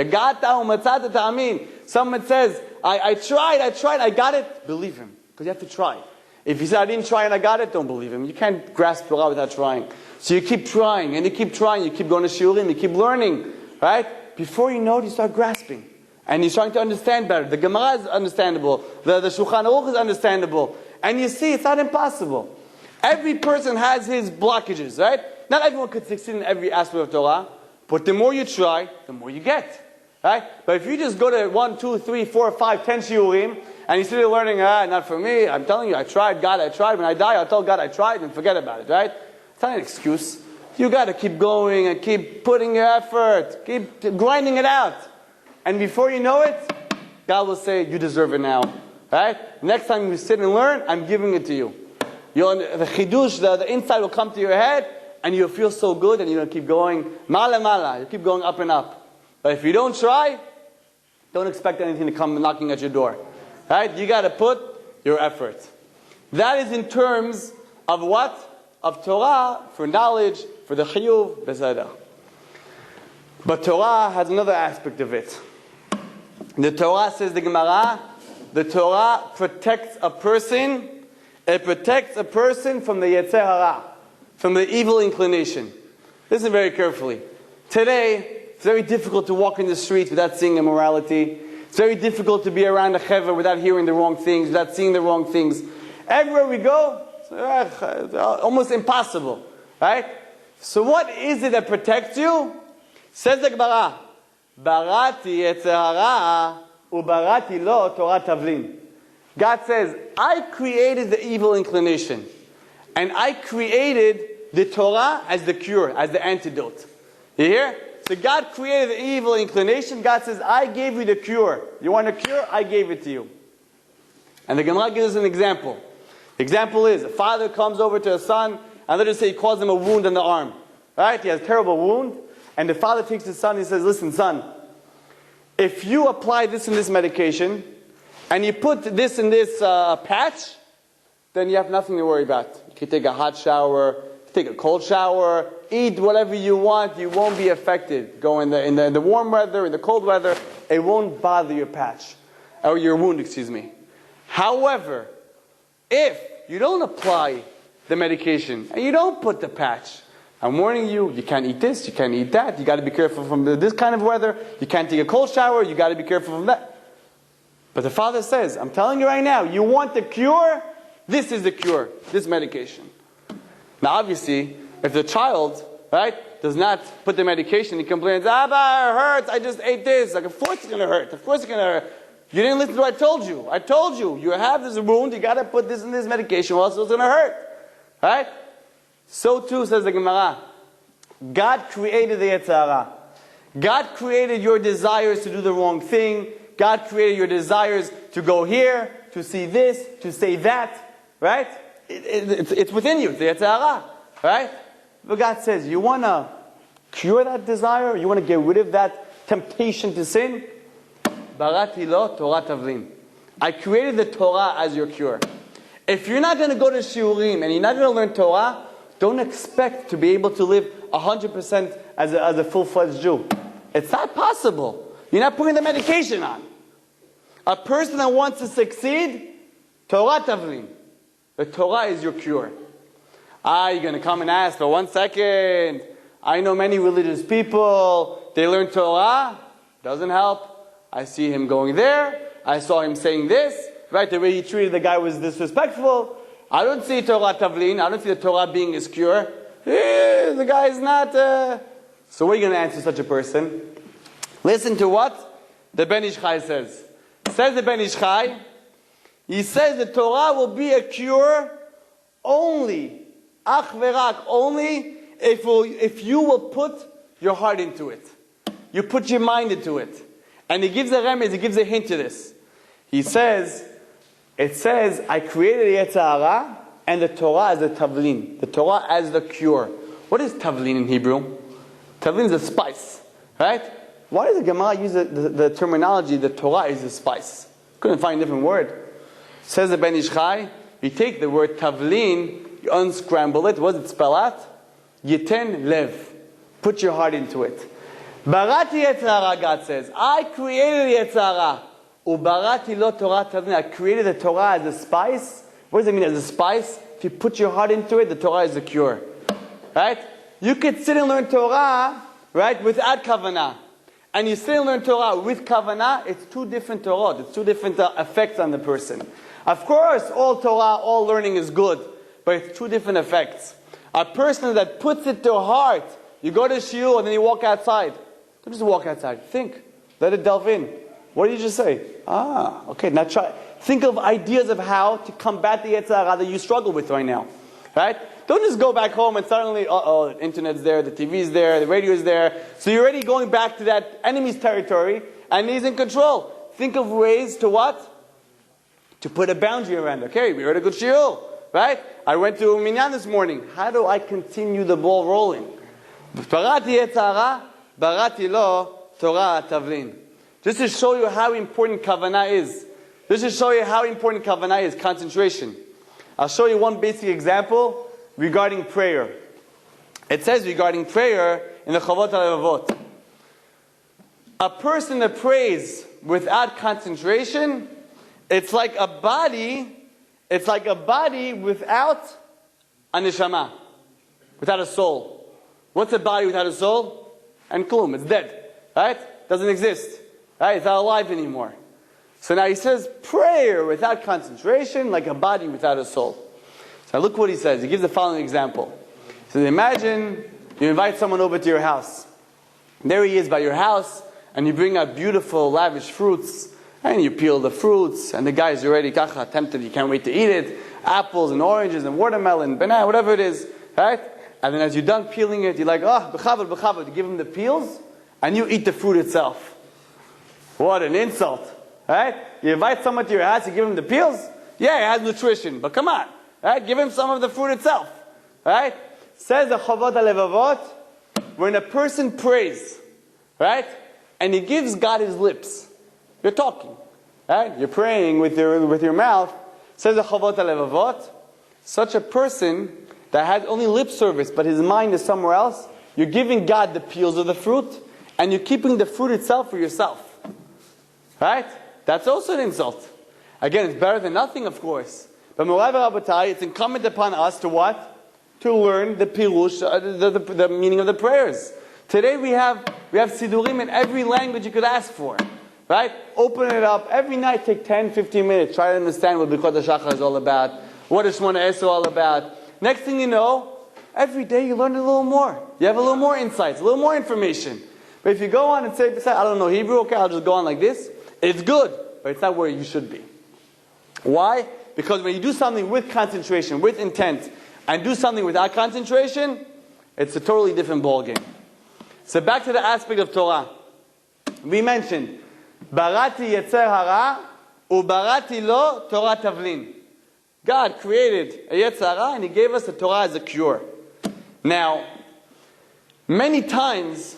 Someone says, I tried, I got it. Believe him, because you have to try. If he said, I didn't try and I got it, don't believe him. You can't grasp Torah without trying. So you keep trying, and you keep trying, you keep going to shiurim, you keep learning. Right? Before you know it, you start grasping. And you're starting to understand better. The Gemara is understandable. The Shulchan Aruch is understandable. And you see, it's not impossible. Every person has his blockages, right? Not everyone could succeed in every aspect of Torah, but the more you try, the more you get, right? But if you just go to 1, 2, 3, 4, 5, 10 shiurim, and you still learning, not for me, I'm telling you, I tried, God, I tried. When I die, I'll tell God I tried and forget about it, right? It's not an excuse. You got to keep going and keep putting your effort, keep grinding it out. And before you know it, God will say, you deserve it now, right? Next time you sit and learn, I'm giving it to you. The chidush, the insight will come to your head, and you'll feel so good, and you'll keep going mala mala. You'll keep going up and up. But if you don't try, don't expect anything to come knocking at your door. Right? You got to put your effort. That is in terms of what? Of Torah, for knowledge, for the chiyuv, beseda. But Torah has another aspect of it. The Torah, says the Gemara, the Torah protects a person. It protects a person from the yetzer hara, from the evil inclination. Listen very carefully. Today, it's very difficult to walk in the streets without seeing immorality. It's very difficult to be around a chevra without hearing the wrong things, without seeing the wrong things. Everywhere we go, it's almost impossible. Right? So what is it that protects you? Says the Gemara, Barati yetzer hara ubarati lo Torah tavlin. God says, I created the evil inclination. And I created the Torah as the cure, as the antidote. You hear? So God created the evil inclination. God says, I gave you the cure. You want a cure? I gave it to you. And the Gemara gives us an example. The example is, a father comes over to a son, and let's just say he calls him a wound in the arm. Right? He has a terrible wound. And the father takes his son and he says, listen, son, if you apply this and this medication, and you put this in this patch, then you have nothing to worry about. You can take a hot shower, take a cold shower, eat whatever you want, you won't be affected. Go in the warm weather, in the cold weather, it won't bother your patch, or your wound, excuse me. However, if you don't apply the medication and you don't put the patch, I'm warning you, you can't eat this, you can't eat that, you got to be careful from this kind of weather, you can't take a cold shower, you got to be careful from that. But the Father says, I'm telling you right now, you want the cure? This is the cure, this medication. Now obviously, if the child, right, does not put the medication, he complains, Abba, it hurts, I just ate this. Like, of course it's going to hurt, of course it's going to hurt. You didn't listen to what I told you. I told you, you have this wound, you got to put this in this medication, or else it's going to hurt. Right? So too, says the Gemara, God created the Yetzer Hara. God created your desires to do the wrong thing. God created your desires to go here, to see this, to say that. Right? It's within you, the Yetzer Hara. Right? But God says, you want to cure that desire? You want to get rid of that temptation to sin? Barati lo Torah tavlin. I created the Torah as your cure. If you're not going to go to shiurim and you're not going to learn Torah, don't expect to be able to live 100% as a full-fledged Jew. It's not possible. You're not putting the medication on. A person that wants to succeed, Torah tavlin. The Torah is your cure. You're going to come and ask for 1 second. I know many religious people, they learn Torah, doesn't help. I see him going there. I saw him saying this. Right, the way he treated the guy was disrespectful. I don't see Torah tavlin. I don't see the Torah being his cure. The guy is not... So what are you going to answer such a person? Listen to what the Ben Ish Chai says. Says the Ben Ish Chai, he says the Torah will be a cure only, ach verak, only if you will put your heart into it. You put your mind into it. And he gives a remez, he gives a hint to this. He says, it says, I created the Yetzer Hara and the Torah as the tavlin. The Torah as the cure. What is tavlin in Hebrew? Tavlin is a spice. Right? Why does the Gemara use the terminology, the Torah is a spice? Couldn't find a different word. Says the Ben Ish Chai, you take the word tavlin, you unscramble it. What does it spell out? Yiten lev. Put your heart into it. Barati Yetzer Hara, God says. I created the Yetzer Hara. Ubarati lo Torah tavlin. I created the Torah as a spice. What does it mean as a spice? If you put your heart into it, the Torah is the cure. Right? You could sit and learn Torah, right, without kavanah. And you sit and learn Torah with kavanah, it's two different Torah. It's two different effects on the person. Of course, all Torah, all learning is good. But it's two different effects. A person that puts it to heart, you go to shiur and then you walk outside. Don't just walk outside. Think. Let it delve in. What did you just say? Okay, now try. Think of ideas of how to combat the Yetzer Hara that you struggle with right now. Right? Don't just go back home and suddenly, the internet's there, the TV's there, the radio's there. So you're already going back to that enemy's territory and he's in control. Think of ways to what? To put a boundary around. Okay, we heard a good shiur. Right? I went to Minyan this morning. How do I continue the ball rolling? Barati Yetzer Hara, barati lo Torah tavlin. Just to show you how important kavanah is. Just to show you how important kavanah is, concentration. I'll show you one basic example regarding prayer. It says regarding prayer in the Chavot HaLevavot. A person that prays without concentration, it's like a body without a neshama, without a soul. What's a body without a soul? And klum, it's dead. Right? Doesn't exist. Right? It's not alive anymore. So now he says prayer without concentration, like a body without a soul. So look what he says. He gives the following example. So imagine you invite someone over to your house. There he is by your house, and you bring out beautiful, lavish fruits, and you peel the fruits, and the guy's already tempted, you can't wait to eat it. Apples and oranges and watermelon, banana, whatever it is. Right? And then as you're done peeling it, you're like, b'chavod. You give him the peels, and you eat the fruit itself. What an insult. Right? You invite someone to your house, you give him the peels. Yeah, it has nutrition, but come on. Right? Give him some of the fruit itself. Right? Says the Chavot HaLevavot, when a person prays, right? And he gives God his lips. You're talking. Right? You're praying with your mouth. Says the Chavot HaLevavot, such a person that has only lip service, but his mind is somewhere else, you're giving God the peels of the fruit, and you're keeping the fruit itself for yourself. Right? That's also an insult. Again, it's better than nothing, of course. But Morai Rabotai, it's incumbent upon us to what? To learn the pirush, the meaning of the prayers. Today we have sidurim in every language you could ask for. Right? Open it up. Every night take 10, 15 minutes. Try to understand what Birkat HaShachar is all about. What is Shemona Esrei all about. Next thing you know, every day you learn a little more. You have a little more insights, a little more information. But if you go on and say, I don't know Hebrew, okay, I'll just go on like this. It's good, but it's not where you should be. Why? Because when you do something with concentration, with intent, and do something without concentration, it's a totally different ballgame. So back to the aspect of Torah. We mentioned, Barati Yetzer Hara, Ubarati Lo Torah Tavlin. God created a Yetzer Hara and He gave us the Torah as a cure. Now, many times,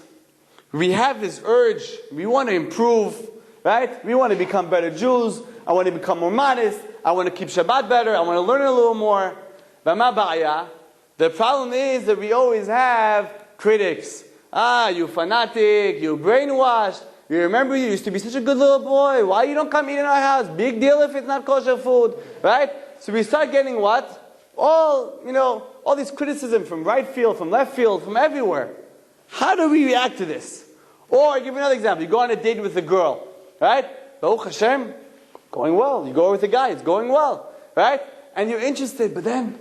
we have this urge, we want to improve, right? We want to become better Jews, I want to become more modest, I want to keep Shabbat better, I want to learn a little more. The problem is that we always have critics. You fanatic, you brainwashed, you remember you used to be such a good little boy, why you don't come eat in our house? Big deal if it's not kosher food, right? So we start getting what? All these criticism from right field, from left field, from everywhere. How do we react to this? Or, I'll give you another example. You go on a date with a girl, right? Baruch Hashem, going well. You go with a guy, it's going well, right? And you're interested, but then,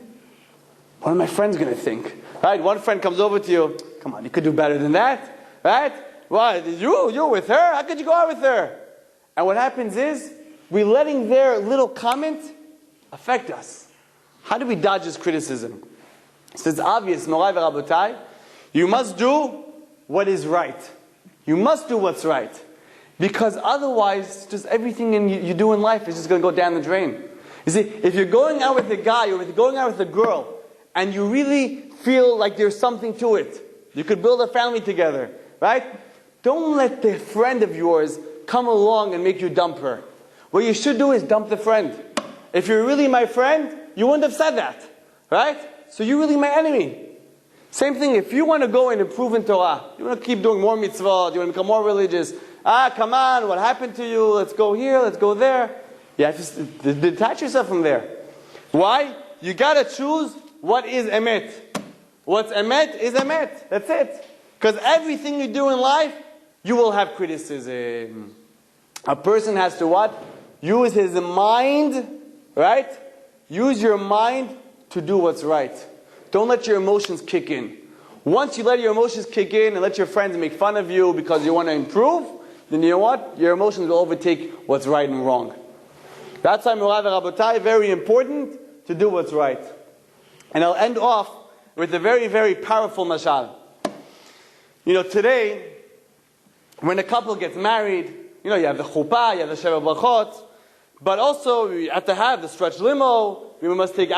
what are my friends going to think? Right? One friend comes over to you, come on, you could do better than that, right? What, you're with her? How could you go out with her? And what happens is, we're letting their little comment affect us. How do we dodge this criticism? So it's obvious, Morai Rabotai, you must do what is right. You must do what's right. Because otherwise, just everything you do in life is just going to go down the drain. You see, if you're going out with a guy or if you're going out with a girl, and you really feel like there's something to it, you could build a family together, right? Don't let the friend of yours come along and make you dump her. What you should do is dump the friend. If you're really my friend, you wouldn't have said that, right? So you're really my enemy. Same thing, if you want to go and improve in Torah, you want to keep doing more mitzvot, you want to become more religious, come on, what happened to you? Let's go here, let's go there. You have to detach yourself from there. Why? You got to choose what is emet. What's emet is emet. That's it. Because everything you do in life, you will have criticism. A person has to what? Use his mind, right? Use your mind to do what's right. Don't let your emotions kick in. Once you let your emotions kick in and let your friends make fun of you because you want to improve, then you know what? Your emotions will overtake what's right and wrong. That's why, Morai Rabotai, very important to do what's right. And I'll end off with a very, very powerful mashal. Today, when a couple gets married, you have the chuppah, you have the sheva brachot, but also you have to have the stretch limo, we must take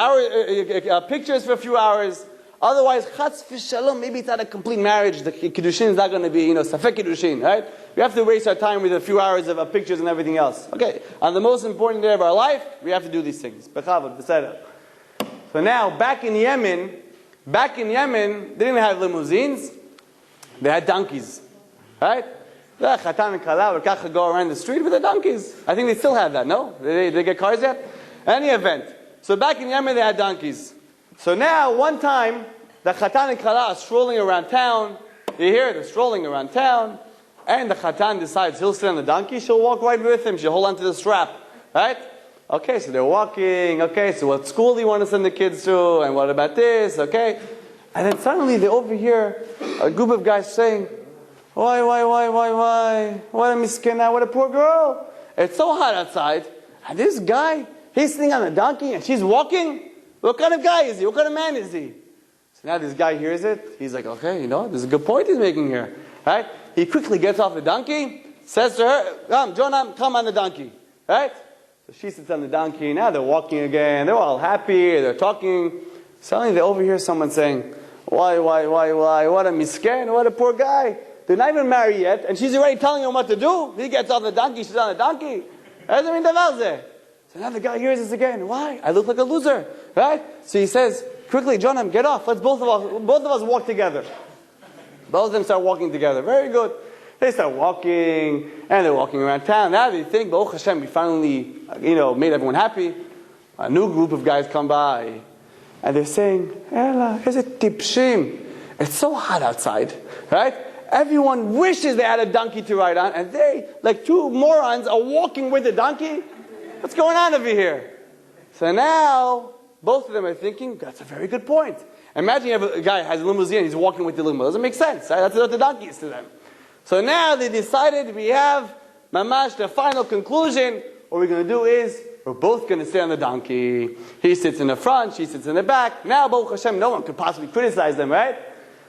pictures for a few hours. Otherwise, chatz v'shalom, maybe it's not a complete marriage. The kiddushin is not going to be, safek kiddushin, right? We have to waste our time with a few hours of pictures and everything else. Okay, on the most important day of our life, we have to do these things. Bechavod, b'seder. So now, back in Yemen, they didn't have limousines. They had donkeys, right? The chatan and kala would go around the street with the donkeys. I think they still have that, no? They get cars yet? Any event. So back in Yemen, they had donkeys. So now, one time, the chatan and kala are strolling around town. You hear they're strolling around town. And the chatan decides he'll sit on the donkey. She'll walk right with him. She'll hold on to the strap. Right? Okay, so they're walking. Okay, so what school do you want to send the kids to? And what about this? Okay. And then suddenly they overhear a group of guys saying, why? What a miskena, what a poor girl. It's so hot outside. And this guy, he's sitting on a donkey and she's walking. What kind of guy is he? What kind of man is he? So now this guy hears it. He's like, okay, there's a good point he's making here. Right? He quickly gets off the donkey, says to her, come on the donkey. Right? So she sits on the donkey. Now they're walking again. They're all happy. They're talking. Suddenly they overhear someone saying, why? What a misken, what a poor guy. They're not even married yet, and she's already telling him what to do. He gets off the donkey, she's on the donkey. So now the guy hears this again. Why? I look like a loser, right? So he says, quickly, Jonah, get off. Let's both of us walk together. Both of them start walking together. Very good. They start walking, and they're walking around town. Now they think, Baruch Hashem, we finally, made everyone happy. A new group of guys come by, and they're saying, Ella, here's a tipshim. It's so hot outside, right? Everyone wishes they had a donkey to ride on, and they, like two morons, are walking with the donkey. What's going on over here? So now, both of them are thinking, that's a very good point. Imagine you have a guy who has a limousine, he's walking with the limo. Doesn't make sense, right? That's what the donkey is to them. So now they decided, we have, mamash, the final conclusion. What we're going to do is, we're both going to sit on the donkey. He sits in the front, she sits in the back. Now, Baruch Hashem, no one could possibly criticize them, right?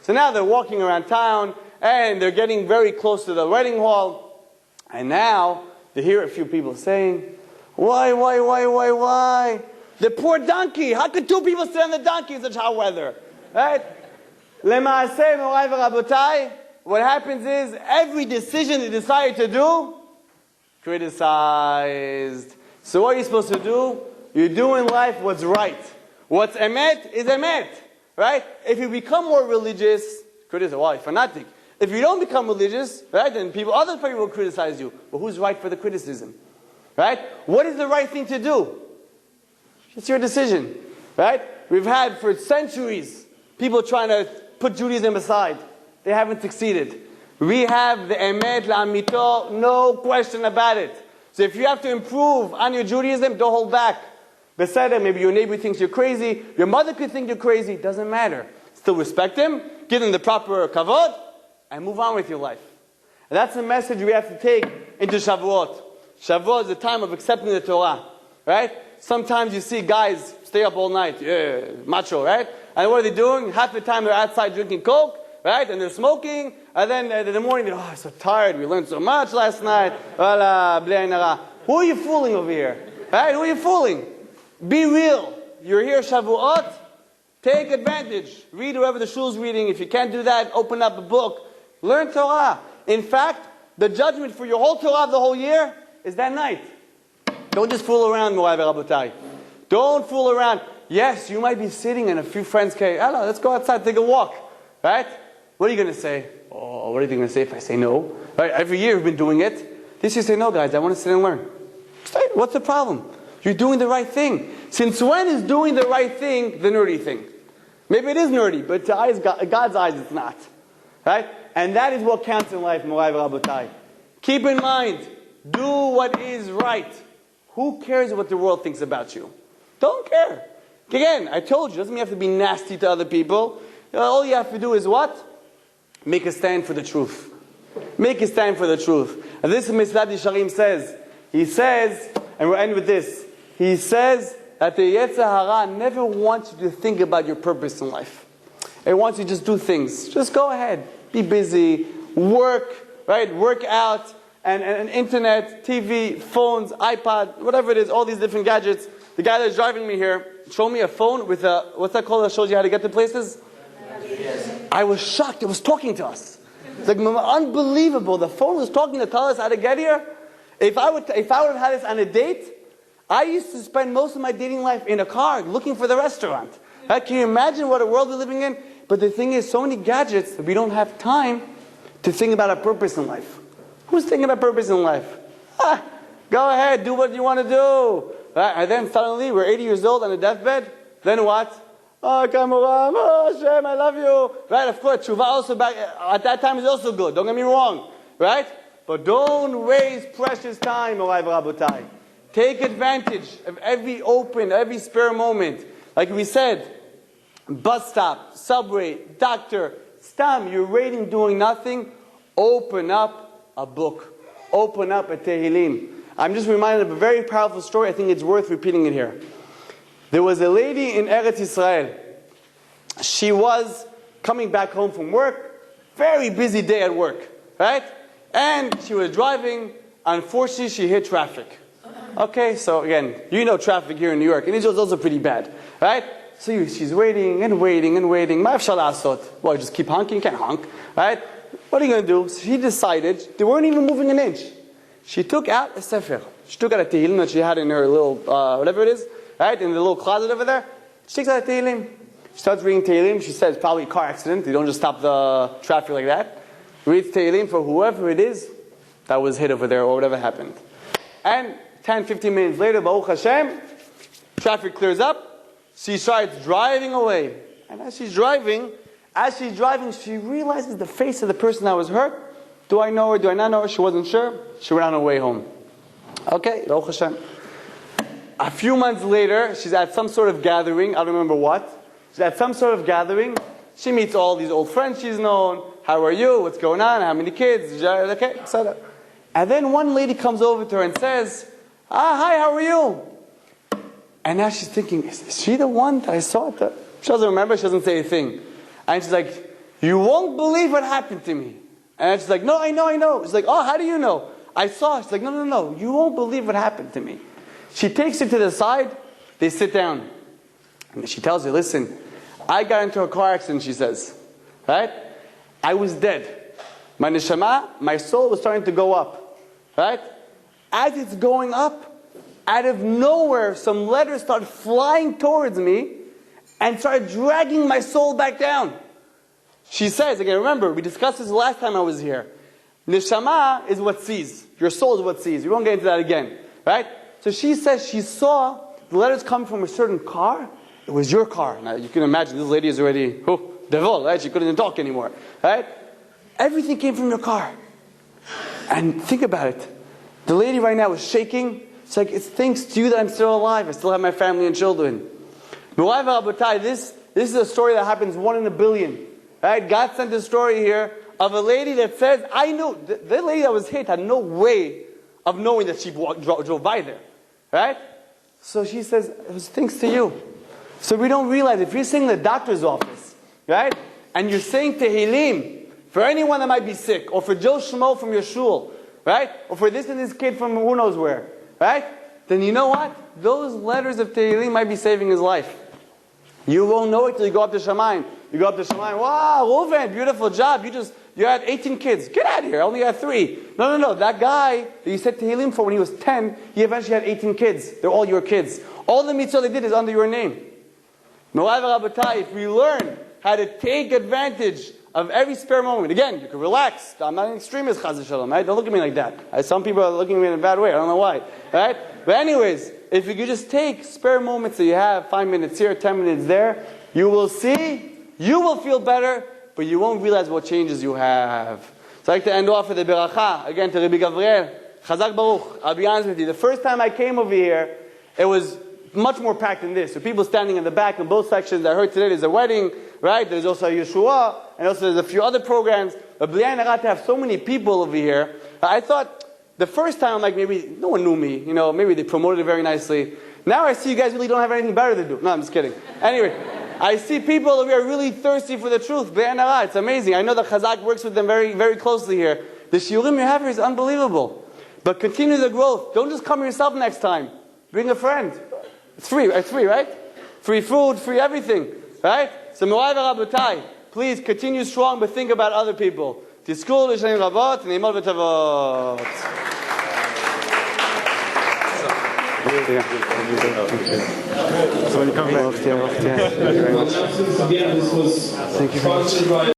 So now they're walking around town, and they're getting very close to the wedding hall. And now, they hear a few people saying, why? The poor donkey. How could two people sit on the donkey in such hot weather? Right? Lemaaseh, Morai v'Rabotai, what happens is, every decision they decide to do, criticized. So what are you supposed to do? You do in life what's right. What's emet is emet. Right? If you become more religious, criticize, well, you're fanatic. If you don't become religious, right, then other people will criticize you. But who's right for the criticism? Right? What is the right thing to do? It's your decision. Right? We've had for centuries people trying to put Judaism aside. They haven't succeeded. We have the emet la'amito, no question about it. So if you have to improve on your Judaism, don't hold back. Beseder, maybe your neighbor thinks you're crazy. Your mother could think you're crazy. Doesn't matter. Still respect him, give him the proper kavod, and move on with your life. And that's the message we have to take into Shavuot. Shavuot is the time of accepting the Torah. Right? Sometimes you see guys stay up all night. Yeah, macho, right? And what are they doing? Half the time they're outside drinking Coke, right? And they're smoking. And then in the morning, they're, I'm so tired. We learned so much last night. Who are you fooling over here? Right? Who are you fooling? Be real. You're here Shavuot. Take advantage. Read whoever the shul's reading. If you can't do that, open up a book. Learn Torah. In fact, the judgment for your whole Torah of the whole year is that night. Don't just fool around, Morai v'Rabotai. Don't fool around. Yes, you might be sitting and a few friends say, Ella, let's go outside, take a walk. Right? What are you going to say? Oh, what are you going to say if I say no? Right? Every year we've been doing it. This year say, no, guys, I want to sit and learn. What's the problem? You're doing the right thing. Since when is doing the right thing the nerdy thing? Maybe it is nerdy, but to God's eyes it's not. Right? And that is what counts in life, Morai v'Rabotai. Keep in mind, do what is right. Who cares what the world thinks about you? Don't care. Again, I told you, doesn't mean you have to be nasty to other people. All you have to do is what? Make a stand for the truth. Make a stand for the truth. And this is Mitzvah Yisharim says. He says, and we'll end with this. He says that the Yetzer Hara never wants you to think about your purpose in life. It wants you to just do things. Just go ahead. Be busy. Work. Right? Work out. And internet, TV, phones, iPod, whatever it is, all these different gadgets. The guy that's driving me here showed me a phone with a, what's that called that shows you how to get to places? Yes. I was shocked. It was talking to us. It's like unbelievable. The phone was talking to tell us how to get here. If I would have had this on a date, I used to spend most of my dating life in a car looking for the restaurant. Right? Can you imagine what a world we're living in? But the thing is, so many gadgets that we don't have time to think about our purpose in life. Who's thinking about purpose in life? Go ahead, do what you want to do. Right? And then suddenly we're 80 years old on a deathbed. Then what? Oh, Kamuram, oh Hashem, I love you. Right? Of course, tshuva also back at that time is also good. Don't get me wrong. Right? But don't waste precious time, Morai v'Rabotai. Take advantage of every spare moment. Like we said, bus stop, subway, doctor, stam, you're waiting, doing nothing. Open up a book. Open up a Tehillim. I'm just reminded of a very powerful story. I think it's worth repeating it here. There was a lady in Eretz Yisrael. She was coming back home from work. Very busy day at work. Right? And she was driving. Unfortunately, she hit traffic. Okay, so again, you know traffic here in New York. And Israel is also pretty bad. Right? So she's waiting and waiting and waiting. Ma efshar la'asot? Well, just keep honking? You can't honk. Right? What are you going to do? So she decided, they weren't even moving an inch. She took out a sefer. She took out a Tehillim that she had in her little, whatever it is, right? In the little closet over there. She takes out a Tehillim. She starts reading Tehillim. She says, probably a car accident. You don't just stop the traffic like that. Reads Tehillim for whoever it is that was hit over there or whatever happened. And 10, 15 minutes later, Baruch Hashem, traffic clears up. She starts driving away. And as she's driving, she realizes the face of the person that was hurt. Do I know her? Do I not know her? She wasn't sure. She ran on her way home. Okay, Baruch Hashem. A few months later, she's at some sort of gathering. I don't remember what. She's at some sort of gathering. She meets all these old friends she's known. How are you? What's going on? How many kids? Okay, etc. And then one lady comes over to her and says, hi, how are you? And now she's thinking, is she the one that I saw at the... She doesn't remember, she doesn't say a thing. And she's like, you won't believe what happened to me. And she's like, no, I know. She's like, oh, how do you know? I saw. She's like, no, you won't believe what happened to me. She takes her to the side, they sit down. And she tells her, listen, I got into a car accident, she says. Right? I was dead. My neshama, my soul was starting to go up. Right? As it's going up, out of nowhere, some letters started flying towards me and started dragging my soul back down. She says, again, remember, we discussed this the last time I was here. Neshama is what sees. Your soul is what sees. We won't get into that again. Right? So she says she saw the letters come from a certain car. It was your car. Now you can imagine this lady is already devil, right? She couldn't even talk anymore. Right? Everything came from your car. And think about it. The lady right now is shaking. It's like, it's thanks to you that I'm still alive. I still have my family and children. Me'orai v'rabotai, this is a story that happens 1 in a billion. Right? God sent a story here of a lady that says, I knew, the lady that was hit had no way of knowing that she drove by there. Right? So she says, it was thanks to you. So we don't realize, if you're sitting in the doctor's office, right? And you're saying Tehillim, for anyone that might be sick, or for Joe Schmo from your shul, right? Or for this and this kid from who knows where, right? Then you know what? Those letters of Tehillim might be saving his life. You won't know it till you go up to Shamayim. You go up to Shamayim, wow, Reuven, beautiful job. You had 18 kids. Get out of here, I only had 3. No. That guy that you said Tehillim for when he was 10, he eventually had 18 kids. They're all your kids. All the mitzvah they did is under your name. Me'orai v'rabotai, if we learn how to take advantage of every spare moment, again, you can relax. I'm not an extremist, chas v'shalom, right? Don't look at me like that. Some people are looking at me in a bad way. I don't know why, right? But anyways, if you could just take spare moments that you have, 5 minutes here, 10 minutes there, you will see, you will feel better, but you won't realize what changes you have. So I'd like to end off with the beracha, again, to Rabbi Gavriel. CHAZAQ Baruch. I'll be honest with you. The first time I came over here, it was much more packed than this. So people standing in the back in both sections. I heard today there's a wedding, right? There's also a Yeshua, and also there's a few other programs. But b'liyai narat to have so many people over here. I thought the first time, like, maybe no one knew me. You know, maybe they promoted it very nicely. Now I see you guys really don't have anything better to do. No, I'm just kidding. Anyway, I see people over here really thirsty for the truth. B'liyai narat, it's amazing. I know that CHAZAQ works with them very, very closely here. The shiurim you have here is unbelievable. But continue the growth. Don't just come yourself next time. Bring a friend. It's free, right? Free food, free everything, right? So Me'orai v'rabotai, please continue strong, but think about other people. Tizkuru l'shanim rabot, ne'imot v'tavot. So when you come back, thank you very much. Thank you very much.